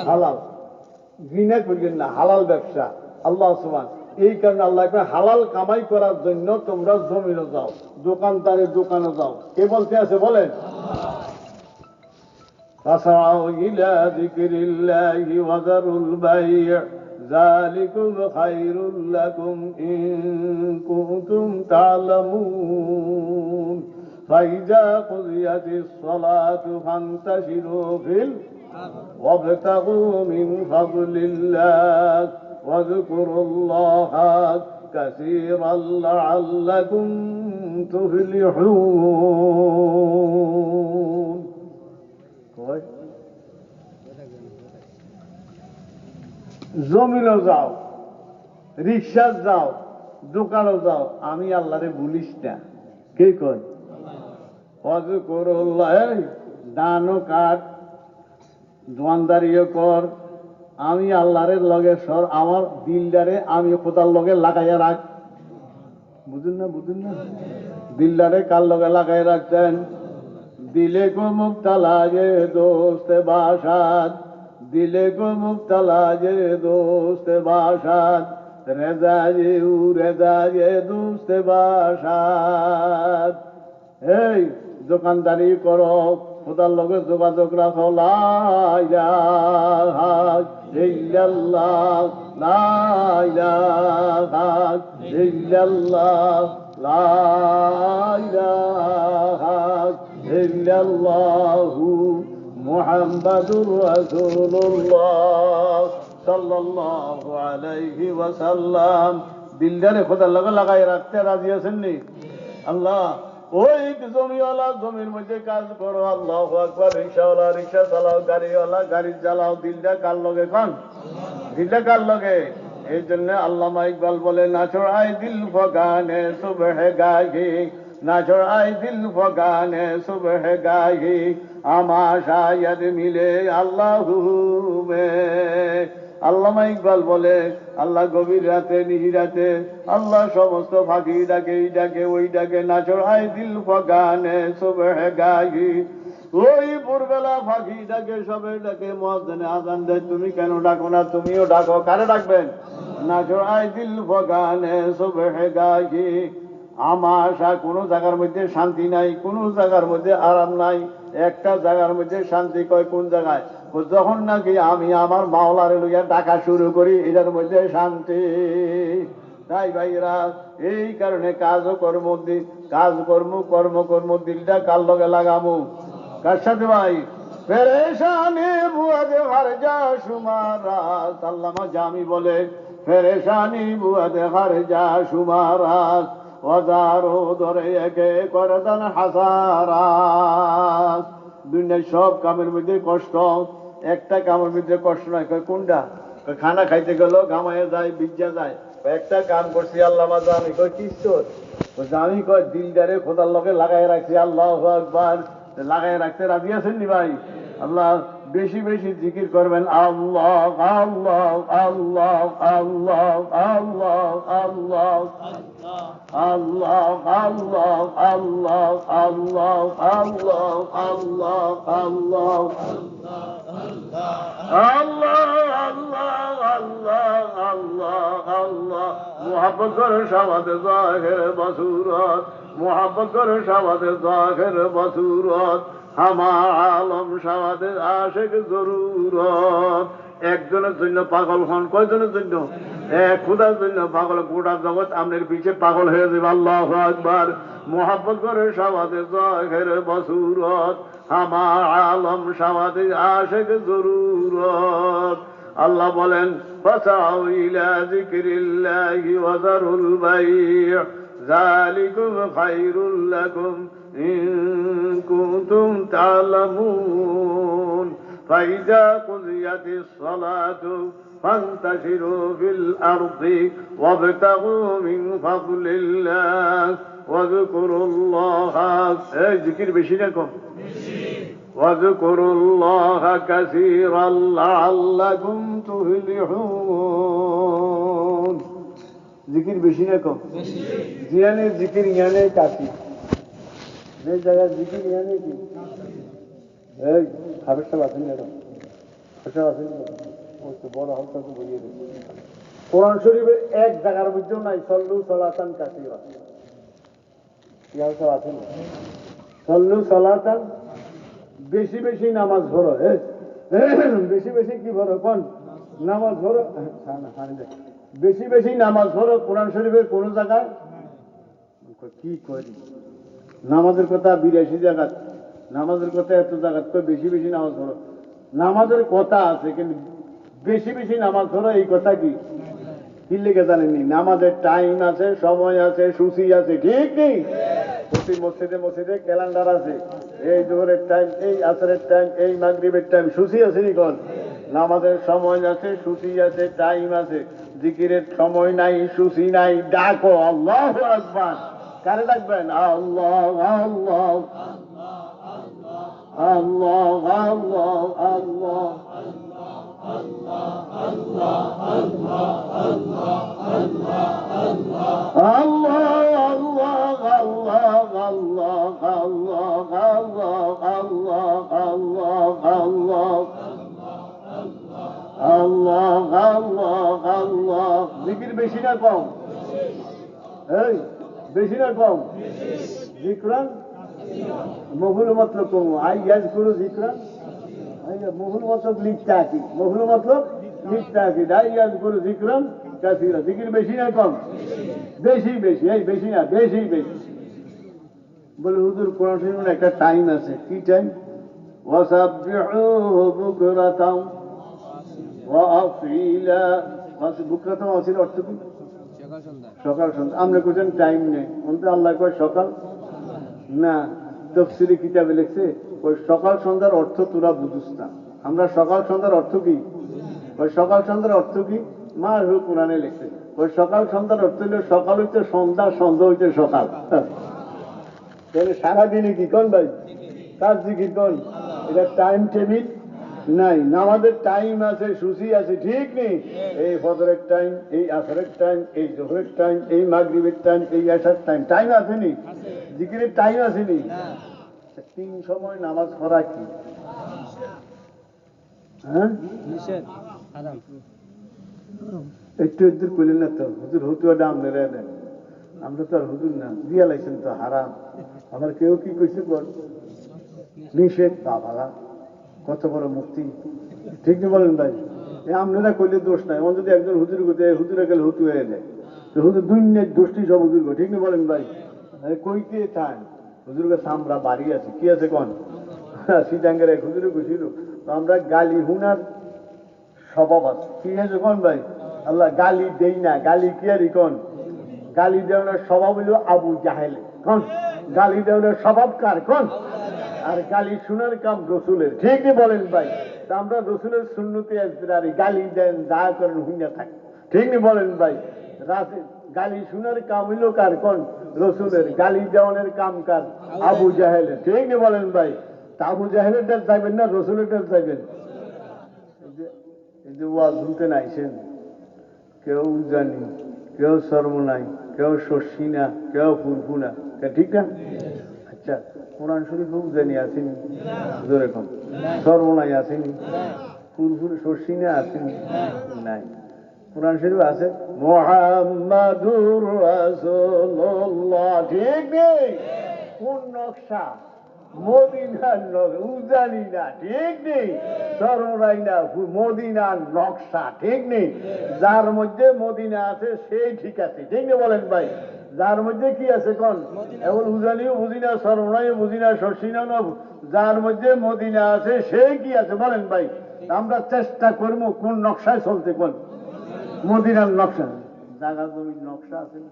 হালাল। ঘৃণা করিয়েন না, হালাল ব্যবসা। আল্লাহ সুবহান। এই কারণে আল্লাহ হালাল কামাই করার জন্য তোমরা জমিনে যাও, দোকানদারের দোকানে যাও। কে বলতে আছে বলেন? فاسعوا إلى ذكر الله وذروا البيع ذلكم خير لكم إن كنتم تعلمون فإذا قضيت الصلاة فانتشروا في وابتغوا من فضل الله واذكروا الله كثيرا لعلكم تفلحون। জমিনও যাও, রিক্সা যাও, দোকানও যাও, আমি আল্লাহরে ভুলিস না। কে কয়? দানও কাট, দোয়ানদারিও কর, আমি আল্লাহরের লগে সর, আমার দিলদারে আমি কোথার লগে লাগাইয়া রাখ। বুঝুন না? বুঝুন না? দিলদারে কার লগে লাগাই রাখতেন? দিলে গো মুক্তালা যে দোস্তে বাসাদ, দিলে গো মুক্তালা যে দোস্তে বাসাদ, রেজা যে দোস্তে বাসাদ। এই দোকানদারি করো, খোদার লগে যোগাযোগ রাখো। লা ইলাহা ইল্লাল্লাহ, লা ইলাহা ইল্লাল্লাহ, লা ইলাহা ইল্লাল্লাহু মুহাম্মাদুর রাসূলুল্লাহ সাল্লাল্লাহু আলাইহি ওয়াসাল্লাম। দিলদারে খোদার লগে লাগাই রাখতে রাজি আছেন নি? আল্লাহ ওই জমিওয়ালা জমির মধ্যে কাজ করো, আল্লাহু আকবার। রিক্সাওয়ালা রিক্সা চালাও, গাড়িওয়ালা গাড়ি চালাও, দিলটা কার লগে কন? দিলটা কার লগে? এই জন্য আল্লামা ইকবাল বলে, নাচর আই দিল ফগানে সুবহে গাহি, নাচর আই দিল ফগানে সুবহে গাহি, আমা শায়দ মিলে আল্লাহু মে। আল্লামা ইকবাল বলে, আল্লাহ গভীর রাতে নিহিরাতে আল্লাহ সমস্ত ফাঁকি ডাকে, এই ডাকে ওই ডাকে। নাচর আই দিল ফগানে সুবহে গাহি, ওই ভোরবেলা ফাঁকি ডাকে, সবে ডাকে। মুয়াজ্জিন আযান দেয়, তুমি কেন ডাকো না? তুমিও ডাকো। কারে ডাকবেন? নাচর আই দিল ফগানে সুবহে গাহি। আমাশা, কোনো জায়গার মধ্যে শান্তি নাই, কোনো জায়গার মধ্যে আরাম নাই। একটা জায়গার মধ্যে শান্তি কয় কোন জায়গায়? যখন নাকি আমি আমার মাওলারে লইয়া ডাকা শুরু করি, এটার মধ্যে শান্তি। তাই ভাইরা, এই কারণে কাজও কর্ম কর্ম দিলটা কার লগে লাগামু? কার সাথে ভাই? পেরেশানি বুয়াদে খারজা সুমারাত। আল্লামা জামি বলে, পেরেশানি বুয়াদে খারজা সুমারাত, ওয়াজারো ধরে একে করদান হাসারাত। দুনিয়ার সব কামের মধ্যে কষ্ট, একটা কামের মধ্যে কষ্ট নাই। কোনটা? খানা খাইতে গেল ঘামায় যায়, বিজ্জা যায়। একটা কাম করছি আল্লামা জামি, কিস্তর বলছে আমি কয় দিলদারে খোদার লগে লাগাই রাখছি, আল্লাহু আকবার। লাগাই রাখতে রাজি আছেন নি ভাই? আল্লাহ বেশি বেশি জিকির করবেন, আল্লাহ আল্লাহ আল্লাহ আল্লাহ আল্লাহ আল্লাহ আল্লাহ আল্লাহ আল্লাহ আল্লাহ আল্লাহ আল্লাহ আল্লাহ আল্লাহ আল্লাহ আল্লাহ আল্লাহ আল্লাহ। মুহাব্বত করে শাবাদে জাহের বসুরত, মুহাব্বত করে শাবাদে জাহের বসুরত, আমার আলম শাবাদে আশেক জরুরত। একজনের জন্য পাগল হন, কয়জনের জন্য? এক খুদার জন্য পাগল, গোটা জগৎ আপনার পিছে পাগল হয়ে যাবে। আল্লাহু আকবার। মুহাব্বত করে শাবাদে জাহের বসুরত, আমার আলম শাবাদে আশেক জরুরত। আল্লাহ বলেন ফাসাউ ইলা যিকরিল্লাহি ওয়া যারুল বাই', যালিকুম খায়রুল লাকুম ইন কুনতুম তা'লামুন। ফাইযা কুযিয়াতিস সালাতু ফান্তাশিরু ফিল আরদি ওয়াবতাগু মিন ফাদলিল্লাহ ওয়াযকুরুল্লাহা। এই জিকির বেশি না কম? واذكروا الله كثيرا لعلكم تفلحون। জিকির বেশি না কম? জিয়ানে জিকির ইয়ানে কাফি। যে জায়গায় জিকির ইয়ানে কি এই হাবেশটা আছেন না? হাবেশটা আছেন না? ওই তো বড় হালকা তো বলিয়ে দেন। কোরআন শরীফের এক জায়গার মধ্যেও নাই সল্লু সালাতান কাসীরা। কি হালকা আছেন? সল্লু সালাতান, বেশি বেশি নামাজ পড়ো। বেশি বেশি কি পড়ো? কোন নামাজ পড়ো? বেশি বেশি নামাজ পড়ো। কোরআন শরীফের কোন জায়গায় কি করি? নামাজের কথা 82 জায়গা, নামাজের কথা এত জায়গা, বেশি বেশি নামাজ পড়ো। নামাজের কথা আছে, কিন্তু বেশি বেশি নামাজ পড়ো এই কথা কি কি লেগে জানেননি? নামাজের টাইম আছে, সময় আছে, সূচি আছে, ঠিক নেই? প্রতি মসজিদে মসজিদে ক্যালেন্ডার আছে, এই জোহরের টাইম, এই আসরের টাইম, এই মাগরিবের টাইম, সূচি আছে নি? কোন নামাজের সময় আছে, সূচি আছে, টাইম আছে। জিকিরের সময় নাই, সূচি নাই, ডাকো আল্লাহু আকবার। কারে ডাকবেন? আল্লাহ আল্লাহ আল্লাহ আল্লাহ আল্লাহ আল্লাহ আল্লাহ আল্লাহ আল্লাহ আল্লাহ আল্লাহ আল্লাহ আল্লাহ আল্লাহ। জিকির বেশি না কম? এই বেশি না কম? জিকরান মহুল মতলব কম। আই ইয়াজকুরু জিকরান, মহুল মতলব লিখতে আছি, মহুল মতলব লিখতে আছি। আই ইয়াজকুরু জিকরান কাসীরা। জিকির বেশি না কম? বেশি বেশি। এই বেশি না, বেশি বেশি। বলে হুজুর কোরআন শরীফের একটা টাইম আছে। কি টাইম? ওয়াসাব্বিহুহু বুকরাতাও ওয়া আসীলা। বুকরাতাও আসীলা অর্থ কি? সকাল সন্ধ্যা। আমরা কোথাও টাইম নেই, অন্ত আল্লাহ কয় সকাল না। তাফসীরে কিতাবে লিখছে ওই সকাল সন্ধ্যার অর্থ তোরা বুঝুস না। আমরা সকাল সন্ধ্যার অর্থ কি? ওই সকাল সন্ধ্যার অর্থ কি? মার হু কোরআনে লিখছে ওই সকাল সন্ধ্যার অর্থ হইল সকাল হইতে সন্ধ্যা, সন্ধ্যা হইতে সকাল। তাহলে সারাদিনে কি কোন ভাই কাজ জিকির কোন? এটা টাইম টেবিল নাই। নামাজের টাইম আছে, সূচি আছে, ঠিক নেই? এই ফজরের টাইম, এই আসরের টাইম, এই জোহরের টাইম, এই মাগরিবের টাইম, এই এশার টাইম, টাইম আসেনি? জিকিরের টাইম আসেনি? তিন সময় নামাজ পড়া কি হ্যাঁ একটু একটু করলেন না তো? হুজুর হতুয়াটা আপনারা দেন, আমরা তো আর হুজুর না। দিয়া লাইছেন তো হারাম। আমার কেউ কি কইছে বল নিষেধ? বাবা কত বড় মুক্তি, ঠিক না বলেন ভাই? আপনারা করলে দোষ নাই। আমার যদি একজন হুজুর করতে হুজুরে গেলে হুতু হয়ে যায়, তো হুজুর দুনিয়ার দোষটি সব হুজুর, ঠিক না বলেন ভাই? কইতে চান হুজুর কাছে আমরা বাড়ি আছে, কি আছে কন? সিটাঙ্গের এক হুজুরে কইছিল আমরা গালি হুনার স্বভাব আছে, কি আছে কন ভাই? আল্লাহ গালি দেই না, গালি কি আর কন? গালি দেওয়ার স্বভাব হইল আবু জাহেলে কন? গালি দেওয়ার স্বভাব কার কন? আর গালি শোনার কাম রসুলের, ঠিক না বলেন ভাই? তা আমরা রসুলের সুন্নতে গালি দেন, যা করেন হুইনা থাকি, ঠিক না বলেন ভাই? রাতে গালি শোনার কাম হইল কার কন? রসুলের, গালি দেওয়ানের কাম কাজ আবু জাহেলের, ঠিক না বলেন ভাই? তা আবু জাহেলের ডাল চাইবেন না রসুলের ডাল চাইবেন? এই যে ওয়াজ শুনতে নাইছেন, কেউ জানি, কেউ সর্বনাই, কেউ শস্যি না, কেউ ফুরফু না, ঠিক না? আচ্ছা, কোরআন শরীফ জানি আসেনি, জোরে কম, সর্বনাই আসেনি, ফুরফুর শস্যি না আসেনি, নাই। কোরআন শরীফ আছে মুহাম্মাদুর রাসূলুল্লাহ, ঠিক নেই? কোন নকশা? মদিনার উজানি না, ঠিক নেই? সররাই না, মদিনার নকশা, ঠিক নেই? যার মধ্যে মদিনা আছে সেই ঠিক আছে, ঠিক নেই বলেন ভাই? যার মধ্যে কি আছে কোন? এখন উজানিও বুঝি না, সরনাইও বুঝি না, শশিনা না, যার মধ্যে মদিনা আছে সেই কি আছে বলেন ভাই? আমরা চেষ্টা করবো কোন নকশায় চলতে, কোন মদিনার নকশা। জায়গা জমির নকশা আছে না,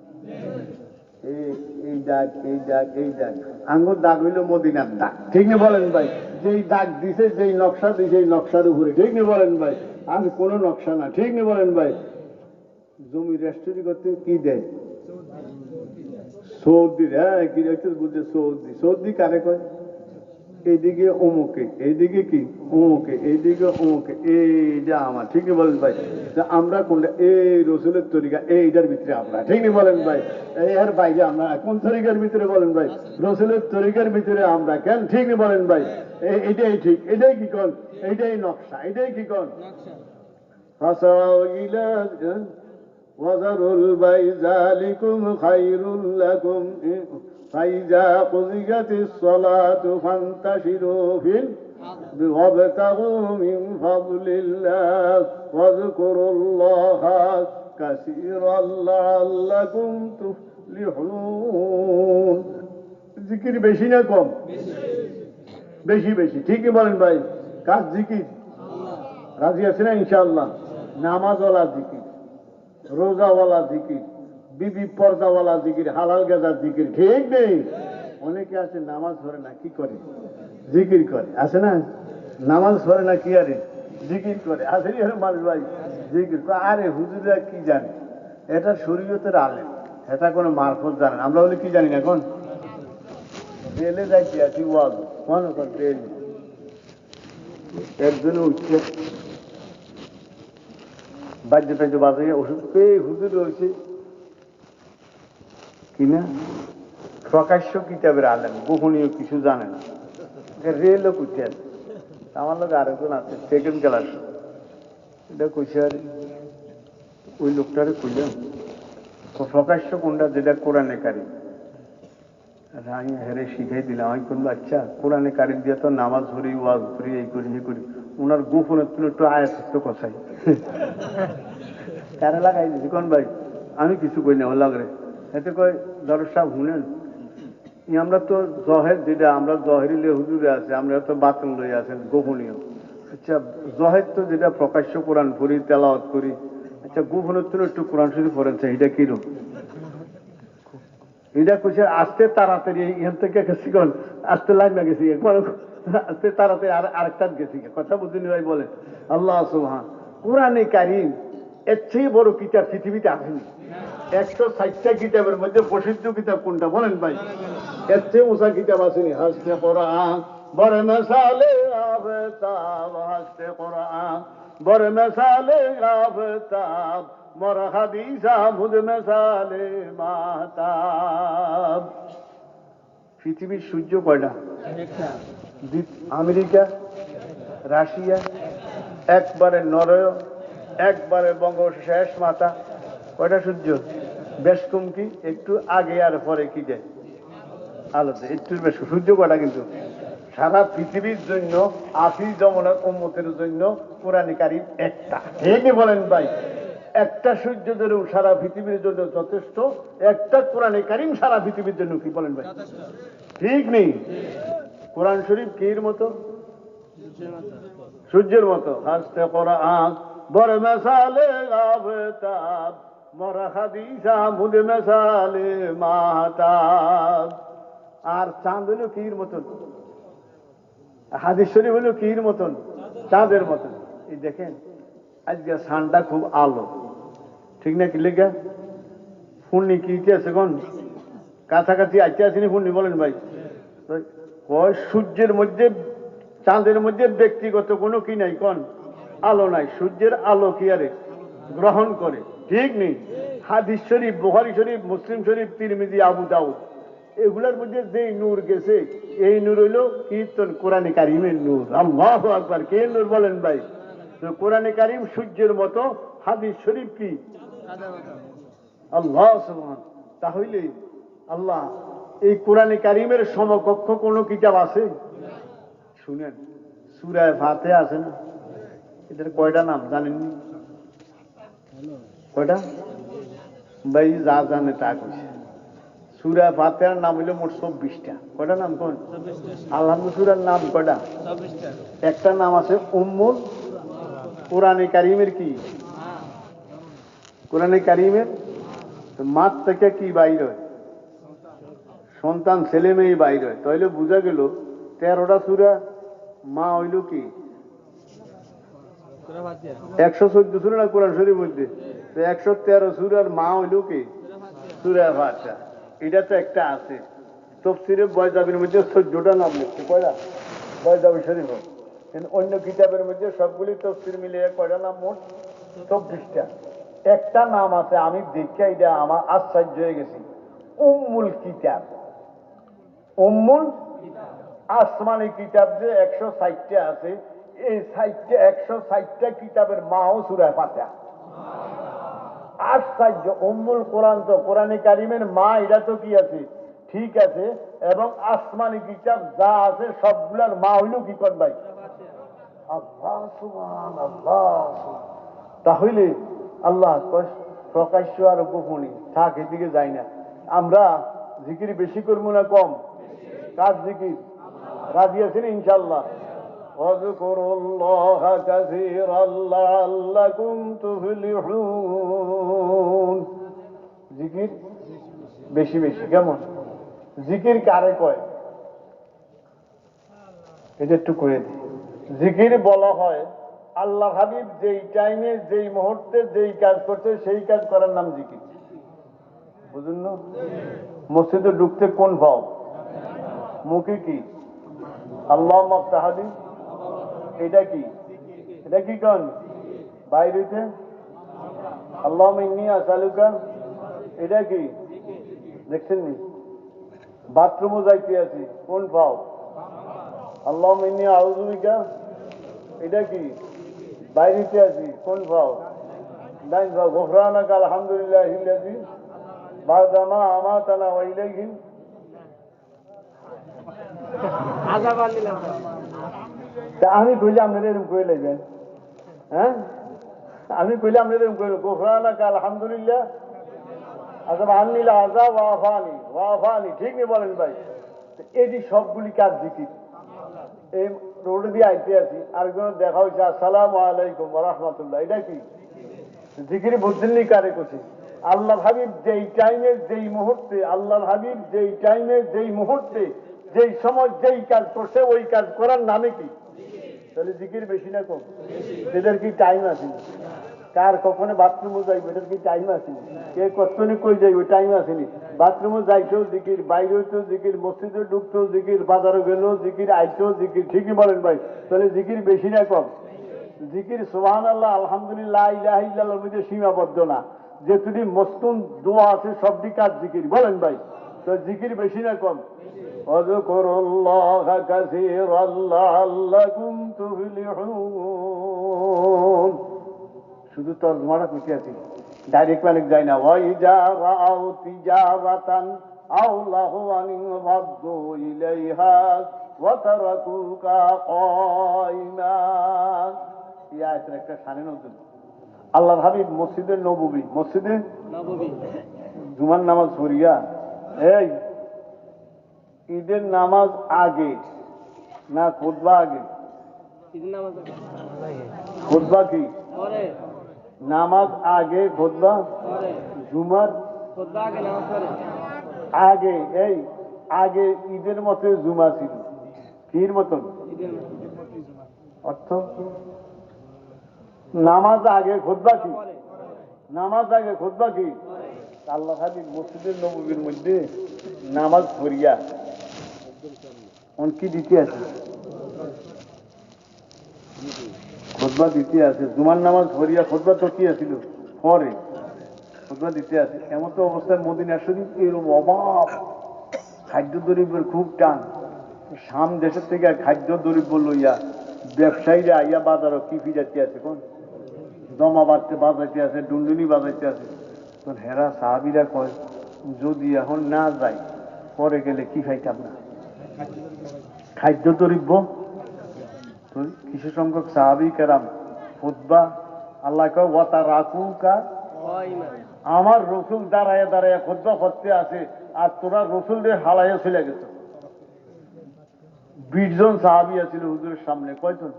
এই দাগ, এই দাগ, এই দাগ, আঙ্গুর দাগ হইল মদিনার দাগ, ঠিক না বলেন ভাই? যেই দাগ দিছে, যেই নকশা দিছে, সেই নকশার উপরে, ঠিক না বলেন ভাই? আর কোনো নকশা না, ঠিক না বলেন ভাই? জমি রেস্টুরি করতে কি দেয়? সৌদি, হ্যাঁ, কি বুঝছে? সৌদি, সৌদি কারে কয়? এইদিকে অমুকে, এইদিকে কি অমুকে, এইদিকে অমুকে, এইটা আমার, ঠিক না বলেন ভাই? আমরা কোনটা? এই রসুলের তরিকা, এইটার ভিতরে আমরা, ঠিক না বলেন ভাই? এই আর বাইরে আমরা কোন তরিকার ভিতরে বলেন ভাই? রসুলের তরিকার ভিতরে আমরা, কেন? ঠিক না বলেন ভাই? এইটাই ঠিক, এটাই কি কন? এইটাই নকশা, এটাই কি কন? ওয়াজারুল বাইজালিকুম খায়রুল লাকুম ফাইজা কুযিয়াতিস সালাতু ফান্তাশিরু ফিল ওয়াবতাগু মিন ফাদলিল্লাহ ওয়াযকুরুল্লাহা কাসীরান লাআল্লাকুম তুফলিহুন। জিকির বেশি না কম? বেশি বেশি, ঠিকই বলেন ভাই? কাজ জিকির, রাজি আছে না ইনশাআল্লাহ? নামাজওয়ালা জিকির, রোজাওয়ালা জিকির, বিবি পর্দাওয়ালা জিকির, হালাল গাজার জিকির, ঠিক নেই? অনেকে আছে নামাজ ধরে না, কি করে? জিকির করে, আছে না? নামাজ ধরে না, কি আরে জিকির করে, আছে মানুষ ভাই জিকির করে। আরে হুজুরা কি জানে? এটা শরীয়তের আলেম, এটা কোনো মারফত জানে না। আমরা বলে কি জানি না, কোন রেলে যাইতে আছি, ওয়াজ মনে কর রেল, একজনে উঠছে বাদ্য টাদ্য বাজাইয়া ওষুধ পেয়ে হুজুর রয়েছে কিনা প্রকাশ্য কিতাবের আলেম, গোপনীয় কিছু জানে না, রেলও করতে আছে। আমার লোক আরেকজন আছে সেকেন্ড ক্লাস, এটা কইছে, আর ওই লোকটারে কইলাম প্রকাশ্য কোনটা? যেটা কোরআনে কারিম। আমি হেরে শিখাই দিলাম, আমি করবো আচ্ছা কোরআনে কারিম দিয়ে তো নামাজ ধরি, ওয়াজ ধরি, এই করি এই করি, ওনার গোপনের তুলে একটু আয়াত কথাই কারে লাগাই দিচ্ছি কোন ভাই? আমি কিছু কই না, ও লাগরে এতে কয় দরজ সাহেব শুনেন, আমরা তো জহের, যেটা আমরা জহেরিলে হুজুরে আছে, আমরা তো বাতন লই আছেন গোপনীয়। আচ্ছা জহের তো যেটা প্রকাশ্য কোরআন পড়ি, তেলাওয়াত করি, আচ্ছা গোপনের তুলে একটু কোরআন শরীফ পড়েন, এটা কিরকম? এটা কইছে আস্তে তাড়াতাড়ি এখান থেকে গেছি, কোন আস্তে লাইন গেছি, আস্তে তাড়াতাড়ি আরেকটা গেছি, কথা বুঝিনি ভাই? বলে আল্লাহ সুবহান। কোরআনে কারিম এর চেয়ে বড় কিতাব পৃথিবীতে আসেনি। 160টা কিতাবের মধ্যে প্রসিদ্ধ কিতাব কোনটা বলেন ভাই? এর চেয়ে উঁচা কিতাব আসেনি। হাসতে কোরআন বড় মেসালে আফতাব, হাসতে কোরআন বড় মেসালে আফতাব, মর হাদিসা মুদ মেসালে মাহতাব। পৃথিবীর সূর্য কয়টা? আমেরিকা, রাশিয়া, একবারে নরয়, একবারে বঙ্গ শেষ মাথা, কয়টা সূর্য? বেশ কম কি একটু আগে আর পরে কি যায় আলোতে, একটু বেশ সূর্য কয়টা? কিন্তু সারা পৃথিবীর জন্য, আশিস জমানার উম্মতের জন্য কোরআন কারীম একটা, ঠিক বলেন ভাই? একটা সূর্য ধরেও সারা পৃথিবীর জন্য যথেষ্ট, একটা কোরআন কারীম সারা পৃথিবীর জন্য কি বলেন ভাই? ঠিক নেই? কোরআন শরীফ কির মতো? সূর্যের মতো। হাসতে কোরআন বড় মেসালে আফতাব, মর হাদিসা মুদ মেসালে মাহতাব। আর চাঁদ হলো কির মতন, হাদিস শরীফ হলো কির মতন? চাঁদের মতন। এই দেখেন আজকে সানটা খুব আলো, ঠিক না? কি লেখা পূর্ণি কি আছে কোন? কাছাকাছি আইতে আসেনি শুনি বলেন ভাই কয় সূর্যের মধ্যে চাঁদের মধ্যে ব্যক্তিগত কোনো কি নাই কোন আলো নাই, সূর্যের আলো কি আরে গ্রহণ করে, ঠিক নেই? হাদিস শরীফ, বুখারী শরীফ, মুসলিম শরীফ, তিরমিজি, আবু দাউদ, এগুলোর মধ্যে যে নূর গেছে এই নূর হইল কীর্তন কোরআনে কারিমের নূর। আল্লাহু আকবার। কে নূর বলেন ভাই? তো কোরআনে কারিম সূর্যের মতো, হাদিস শরীফ কি আল্লাহ সুবহান। তাহলে আল্লাহ এই কোরআনে কারিমের সমকক্ষ কোনো কিতাব আছে? শুনেন, সূরা ফাতিহা আছে না, এটার কয়টা নাম জানেননি? কয়টা ভাই? যা জানে তা কইছে। সূরা ফাতিহার নাম হইল মোট 24টা। কয়টা নাম কোন? আলহামদুলিল্লাহ। সূরার নাম কয়টা? 24টা। একটা নাম আছে উম্মুল কোরআনে কারিমের কি? কোরআনে কারিমের মাঠ থেকে কি বাইর হয়? সন্তান, ছেলে মেয়ে বাইর হয়। তাইলে বোঝা গেল 13টা সূরা মা হইল কি 114 সূরা না কোরআন শরীফের মধ্যে? তো 113 সূরার মা হইল কি সূরা ফাতিহা। এটা তো একটা আছে। তাফসীরে বয়দাবির মধ্যে 14টা নাম লিখছে। কয়টা? বয়দাবি শরীফ। অন্য কিতাবের মধ্যে সবগুলি তাফসীর মিলিয়ে কয়টা নাম মোট? 24টা। একটা নাম আছে, আমি দেখে এটা আমার আশ্চর্য হয়ে গেছি, উম্মুল কিতাব। উম্মুল আসমানি কিতাব যে 160টা আছে, এই 160টা কিতাবের মাও সূরা ফাতিহা। আশ্চর্য! উম্মুল কোরআন তো কোরআনে কারিমের মা, এটা তো কি আছে? ঠিক আছে। এবং আসমানি কিতাব যা আছে সবগুলার মা হইল কি কর ভাই? আল্লাহ সুবহান, আল্লাহ সুবহান। তাহলে আল্লাহ প্রকাশ্য আর গোপনে থাক, এদিকে যাই না। আমরা জিকির বেশি করবো না কম? কার জিকির? রাজি আছেন ইনশাআল্লাহ? ওয়াযকুরুল্লাহা কাসীরান লাআল্লাকুম তুফলিহুন। জিকির বেশি বেশি। কেমন জিকির কারে কয়? এটা একটু করে দিই। জিকির বলা হয় আল্লাহ হাবিব যেই টাইমে, যেই মুহূর্তে, যেই কাজ করছে সেই কাজ করার নাম জিকির। বুঝুন না? মসজিদে ঢুকতে কোন ভাব? মুখে কি আল্লাহ মাফতাহাদি, এটা কি? এটা কি কোন? বাইরেতে আল্লাহ ইন্নী আসালুকা, এটা কি? দেখছেন নি? বাথরুমও যাইতে আছি, কোন ভাব? আল্লাহ ইন্নী আউযু বিকা, এটা কি? বাইরেতে আছি, কোন ভাব? ডাইন ভাব। গুফরানাকা আলহামদুলিল্লাহিল্লাযী বা'দা মা আমাতানা ওয়া ইলাইহিল আযাব দিলাম। আমি কইলে আপনারা এরকম করে লাগবেন? হ্যাঁ, আমি কইলে আপনারা এরকম করে গুফরানাকা আলহামদুলিল্লাহ আযাব আননিল আযাব ওয়াফানি ওয়াফানি, ঠিক নেই বলেন ভাই? এটি সবগুলি কাজ জিকির। এই রোড দিয়ে আইতে আছি, আরেকজন দেখা হয়েছে আসসালামু আলাইকুম ওয়া রাহমাতুল্লাহ, এটা কি জিকির? বুঝলেন কারে করছে? আল্লাহ হাবিব যেই টাইমে, যেই মুহূর্তে, আল্লাহ হাবিব যেই টাইমে, যেই মুহূর্তে, যেই সময়, যেই কাজ করছে ওই কাজ করার নামে কি? তাহলে জিকির বেশি না কম? এটার কি টাইম আছে? কার কখনো বাথরুমে যাইব, এটার কি টাইম আছে? কে কতনি কই যাইব, টাইম আসেনি? বাথরুমে যাইতেও জিকির, বাইরে হইতেও জিকির, মসজিদে ঢুকতেও জিকির, বাজারে গেলেও জিকির, আইতেও জিকির, ঠিকই বলেন ভাই? তাহলে জিকির বেশি না কম? জিকির সুবহানাল্লাহ, আলহামদুলিল্লাহ, লা ইলাহা ইল্লাল্লাহর মধ্যে সীমাবদ্ধ না। যেটুকু মস্তুন দোয়া আছে সবটি কাজ জিকির, বলেন ভাই? তো জিকির বেশি না কম? ওয়াযকুরুল্লাহা কাসীরান লাআল্লাকুম তুফলিহুন। শুধু তরজমাটা কইতে আছি, ডাইরেক্ট মানে যাই না। ওয়াইজা রাআউ তিজারাতান আও লাহওয়ান ফাদ্দু ইলাইহা ওয়া তারাকুকা কায়িমা। এই আয়াতের একটা শানে নতুন। আল্লাহর হাবিব মসজিদে নববী, মসজিদে নববী জুমার নামাজ পড়িয়া, এই ঈদের নামাজ আগে না খুতবা আগে? ঈদের নামাজ খুতবা কি? পরে। নামাজ আগে, খুতবা পরে। জুমার খুতবা আগে, নামাজ পরে। আগে। এই আগে ঈদের মতো জুমা ছিল, কির মতন? ঈদের অর্থ নামাজ আগে, খুতবা কি? পরে। নামাজ আগে, খুতবা কি? আল্লাহ হাবিব মসজিদের নববীর মধ্যে নামাজ পড়িয়া কি দিতে আছে, খুতবা দিতে আছে। জুমার নামাজ পড়িয়া খুতবা তো কি আছিল পরে, খুতবা দিতে আছে। এমন তো অবস্থায় মদিনা শরীফ এরকম অভাব, খাদ্য দ্রব্যের খুব টান। শাম দেশের থেকে খাদ্য দ্রব্য লইয়া ব্যবসায়ীরা আইয়া বাজারও কি ফিরাইতে আছে, কোন জমা বাজাইতে আছে, ডুন্ডুনি বাজাইতে আছে। তখন হেরা সাহাবিরা কয়, যদি এখন না যাই পরে গেলে কি খাইতাম না, খাদ্য দ্রব্য। তো কিছু সংখ্যক সাহাবী কেরাম খুতবা, আল্লাহ কয় ওয়াতা রাকুকা, আমার রসুল দাঁড়ায় দাঁড়ায় খুতবা করতে আছে, আর তোরা রসুলদের হালাইয়া চলে গেছে। 20 জন সাহাবী আছিল হুজুরের সামনে, কয়জন?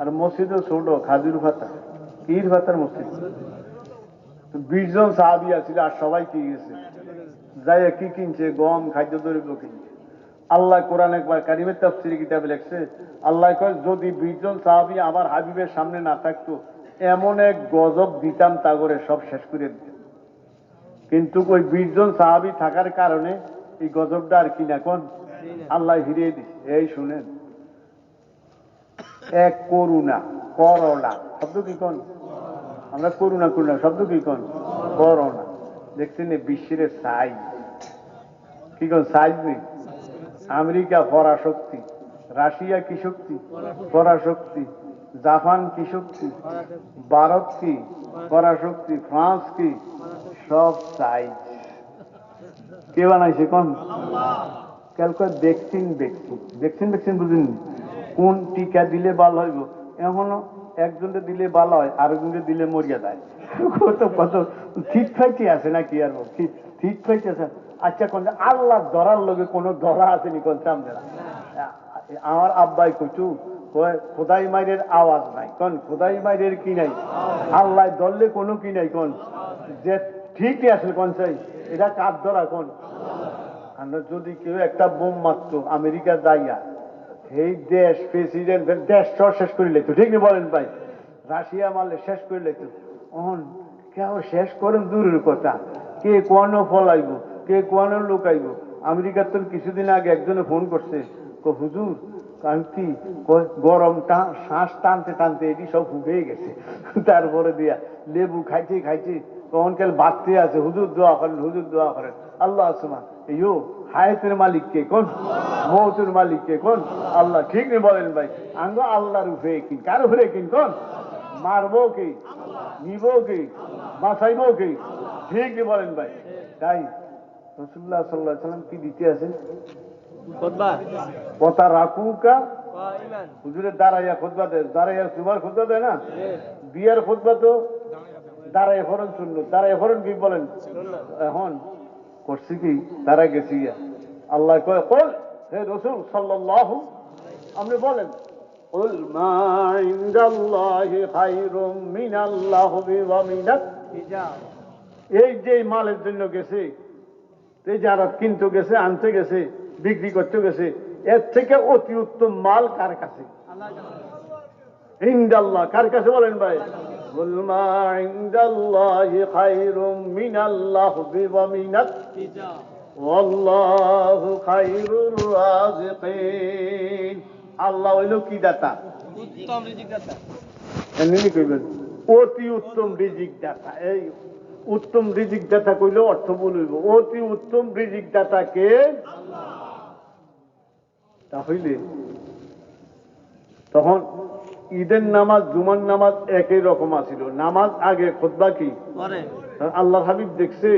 আর মসজিদও ছোট, খাজুর ভাতা, কির ভাতার মসজিদ। 20 জন সাহাবী আছিল, আর সবাই কি গেছে, যাই কি কিনছে, গম, খাদ্য দ্রব্য কিনছে। আল্লাহ কোরআন একবার কারিমের তাফসীরে কিতাবে লিখছে, আল্লাহ কয় যদি 20 জন সাহাবী আমার হাবিবের সামনে না থাকতো, এমন এক গজব দিতাম তা করে সব শেষ করে দিতাম। কিন্তু ওই 20 জন সাহাবী থাকার কারণে এই গজবটা আর কি না, কোন আল্লাহ ফিরিয়ে দিচ্ছে। এই শুনেন, এক করুণা, করোনা শব্দ কি কোন, আমরা করুণা করুণা শব্দ কি কোন, করোনা। দেখছেন বিশ্বের সাইজ কি কোন, সাইজ নেই। আমেরিকা পরাশক্তি, রাশিয়া কি শক্তি, পরাশক্তি, জাপান কি শক্তি, ভারত কি পরাশক্তি, ফ্রান্স কি, সব সাইজ। কে বানাইছে কোন, ভ্যাকসিন ভ্যাকসিন ভ্যাকসিন ভ্যাকসিন বুঝেন, কোন টিকা দিলে ভালো হইব, এখনো একজনকে দিলে ভালো হয়, আরেকজনকে দিলে মরিয়া যায়। কত কত ঠিক ফাইটি আছে নাকি, আর ঠিক ফাইটি আছে। আচ্ছা কোন আল্লাহ ধরার লগে কোন ধরা আসেনি কোন সামনে না। আমার আব্বাই কচু খোদাই মাইরের আওয়াজ নাই, কোন খোদাই মাইরের কি নাই, আল্লাহ ধরলে কোনো কি নাই, কোন যে ঠিকই আসলে কোন চাই, এটা কার ধরা, কোন আমরা যদি কেউ একটা বোম মারতো আমেরিকা যাইয়া, এই দেশ প্রেসিডেন্ট দেশ শেষ করে লেতো, ঠিক না বলেন ভাই, রাশিয়া মারলে শেষ করে লেতো। কেউ শেষ করেন দূরের কথা, কে কোন ফলাইব, কে কোন লুকাইব। আমেরিকার তো কিছুদিন আগে একজনে ফোন করছে, হুজুর কি গরমটা শ্বাস টানতে টানতে এটি সব ফুটিয়ে গেছে। তারপরে দিয়া লেবু খাইতে খাইতে তখন কাল বাড়তে আছে, হুজুর দোয়া করেন, হুজুর দোয়া করেন। আল্লাহ আসমান ইয়ো হায়াতের মালিক কে, কোন মৌতের মালিক কে, কোন আল্লাহ, ঠিক নেই বলেন ভাই। আঙ্গ আল্লাহর উপরে কিন, কার উপরে কিন, কোন মারবো কি, নিব কি, বাঁচাইবো কি, ঠিক নেই বলেন ভাই। তাই রাসূলুল্লাহ সাল্লাল্লাহু আলাইহি সাল্লাম কি দিতে আছেন, কথা রাখুকা, হুজুরের দাঁড়াইয়া খুতবা দেয়, দাঁড়াইয়া সুমার খুতবা দেয় না, বিয়ার খুতবা তো দাঁড়াই ফরন শুনল, দাঁড়াই ফরন কি বলেন। এখন করছি কি, তারা গেছি আল্লাহ কয় কল, হে রাসূল সাল্লাল্লাহু, আপনি বলেন কুল মা ইনদাল্লাহি খায়রুম মিনাল লাহবি ওয়া মিনাত তিজারা। এই যে মালের জন্য গেছে, তেজারত কিনতে গেছে, আনতে গেছে, বিক্রি করতে গেছে, এর থেকে অতি উত্তম মাল কার কাছে, ইনদাল্লাহ, কার কাছে বলেন ভাই। কুল মা ইনদাল্লাহি খায়রুম মিনাল লাহবি ওয়া মিনাত তিজারা ওয়াল্লাহু খায়রুর রাযিকিন। আল্লাহ হইল কি দাতা, উত্তম রিজিক দাতা। এমনি কইবেন অতি উত্তম রিজিক দাতা। এই উত্তম রিজিক দাতা কইলে অর্থ বলইব, অতি উত্তম রিজিক দাতা কে, আল্লাহ। তাহলে তখন ঈদের নামাজ জুমার নামাজ একই রকম আছিল। নামাজ আগে, খুতবা কি পরে। আল্লাহ হাবিব দেখছে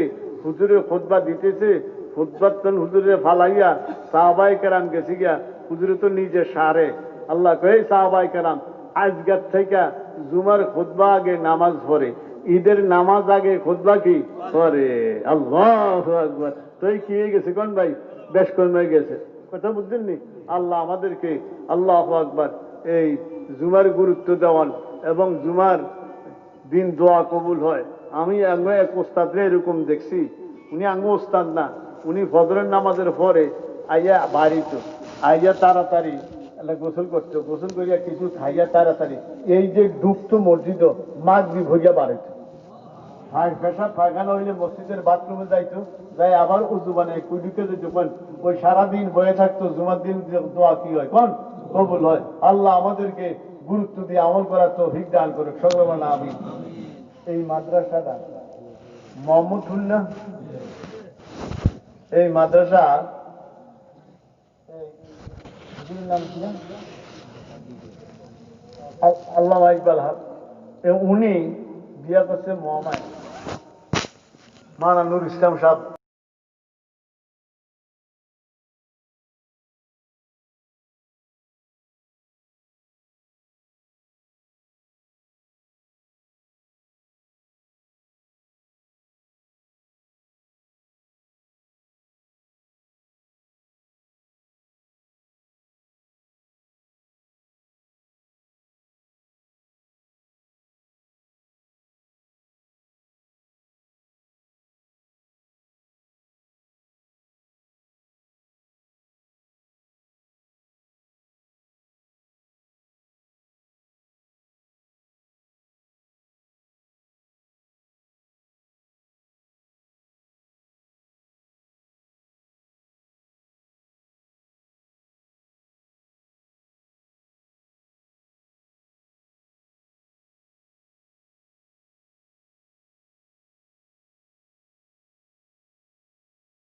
হুজুরে খুতবা দিতেছে, খুতবার তখন হুজুরে ফালাইয়া সাহাবায়ে কেরাম গেছে গিয়া, হুজুরে তো নিজে সারে। আল্লাহ কয় সাহাবায়ে কেরাম আজকের থেকে জুমার খুতবা আগে নামাজ পড়ে, ঈদের নামাজ আগে খুতবা কি পরে। আল্লাহু আকবার। তুই কি হয়ে গেছে কোন ভাই, বেশ কমে গেছে, কথা বুঝলেন নি। আল্লাহ আমাদেরকে, আল্লাহু আকবার, এই জুমার গুরুত্ব দেওয়ান এবং জুমার দিন দোয়া কবুল হয়। আমি এক ওস্তাদরে এরকম দেখছি, উনি আঙ্গ ওস্তাদ না, উনি ফজরের নামাজের পরে আইয়া বাড়িতে আইয়া তাড়াতাড়ি গোসল করতো, গোসল করিয়া কিছু খাইয়া তাড়াতাড়ি এই যে ডুবতো মসজিদ মাগরিব হইয়া বাড়িত। পেশাব পায়খানা হইলে মসজিদের বাথরুমে যাইতো, যাই আবার উজু বানায় কুইডুকে যেত, কোন ওই সারাদিন বয়ে থাকতো। জুমার দিন দোয়া কি হয় কোন কবুল হয়। আল্লাহ আমাদেরকে গুরুত্ব দিয়ে আমল করার তৌফিক দান করুক, সকলে বলেন আমিন। এই মাদ্রাসাটা মোহাম্মদপুর, এই মাদ্রাসা নাম কি আল্লামা ইকবাল হক, উনি বিয়া করছে মহামায় মানা নুর ইসলাম সাহেব।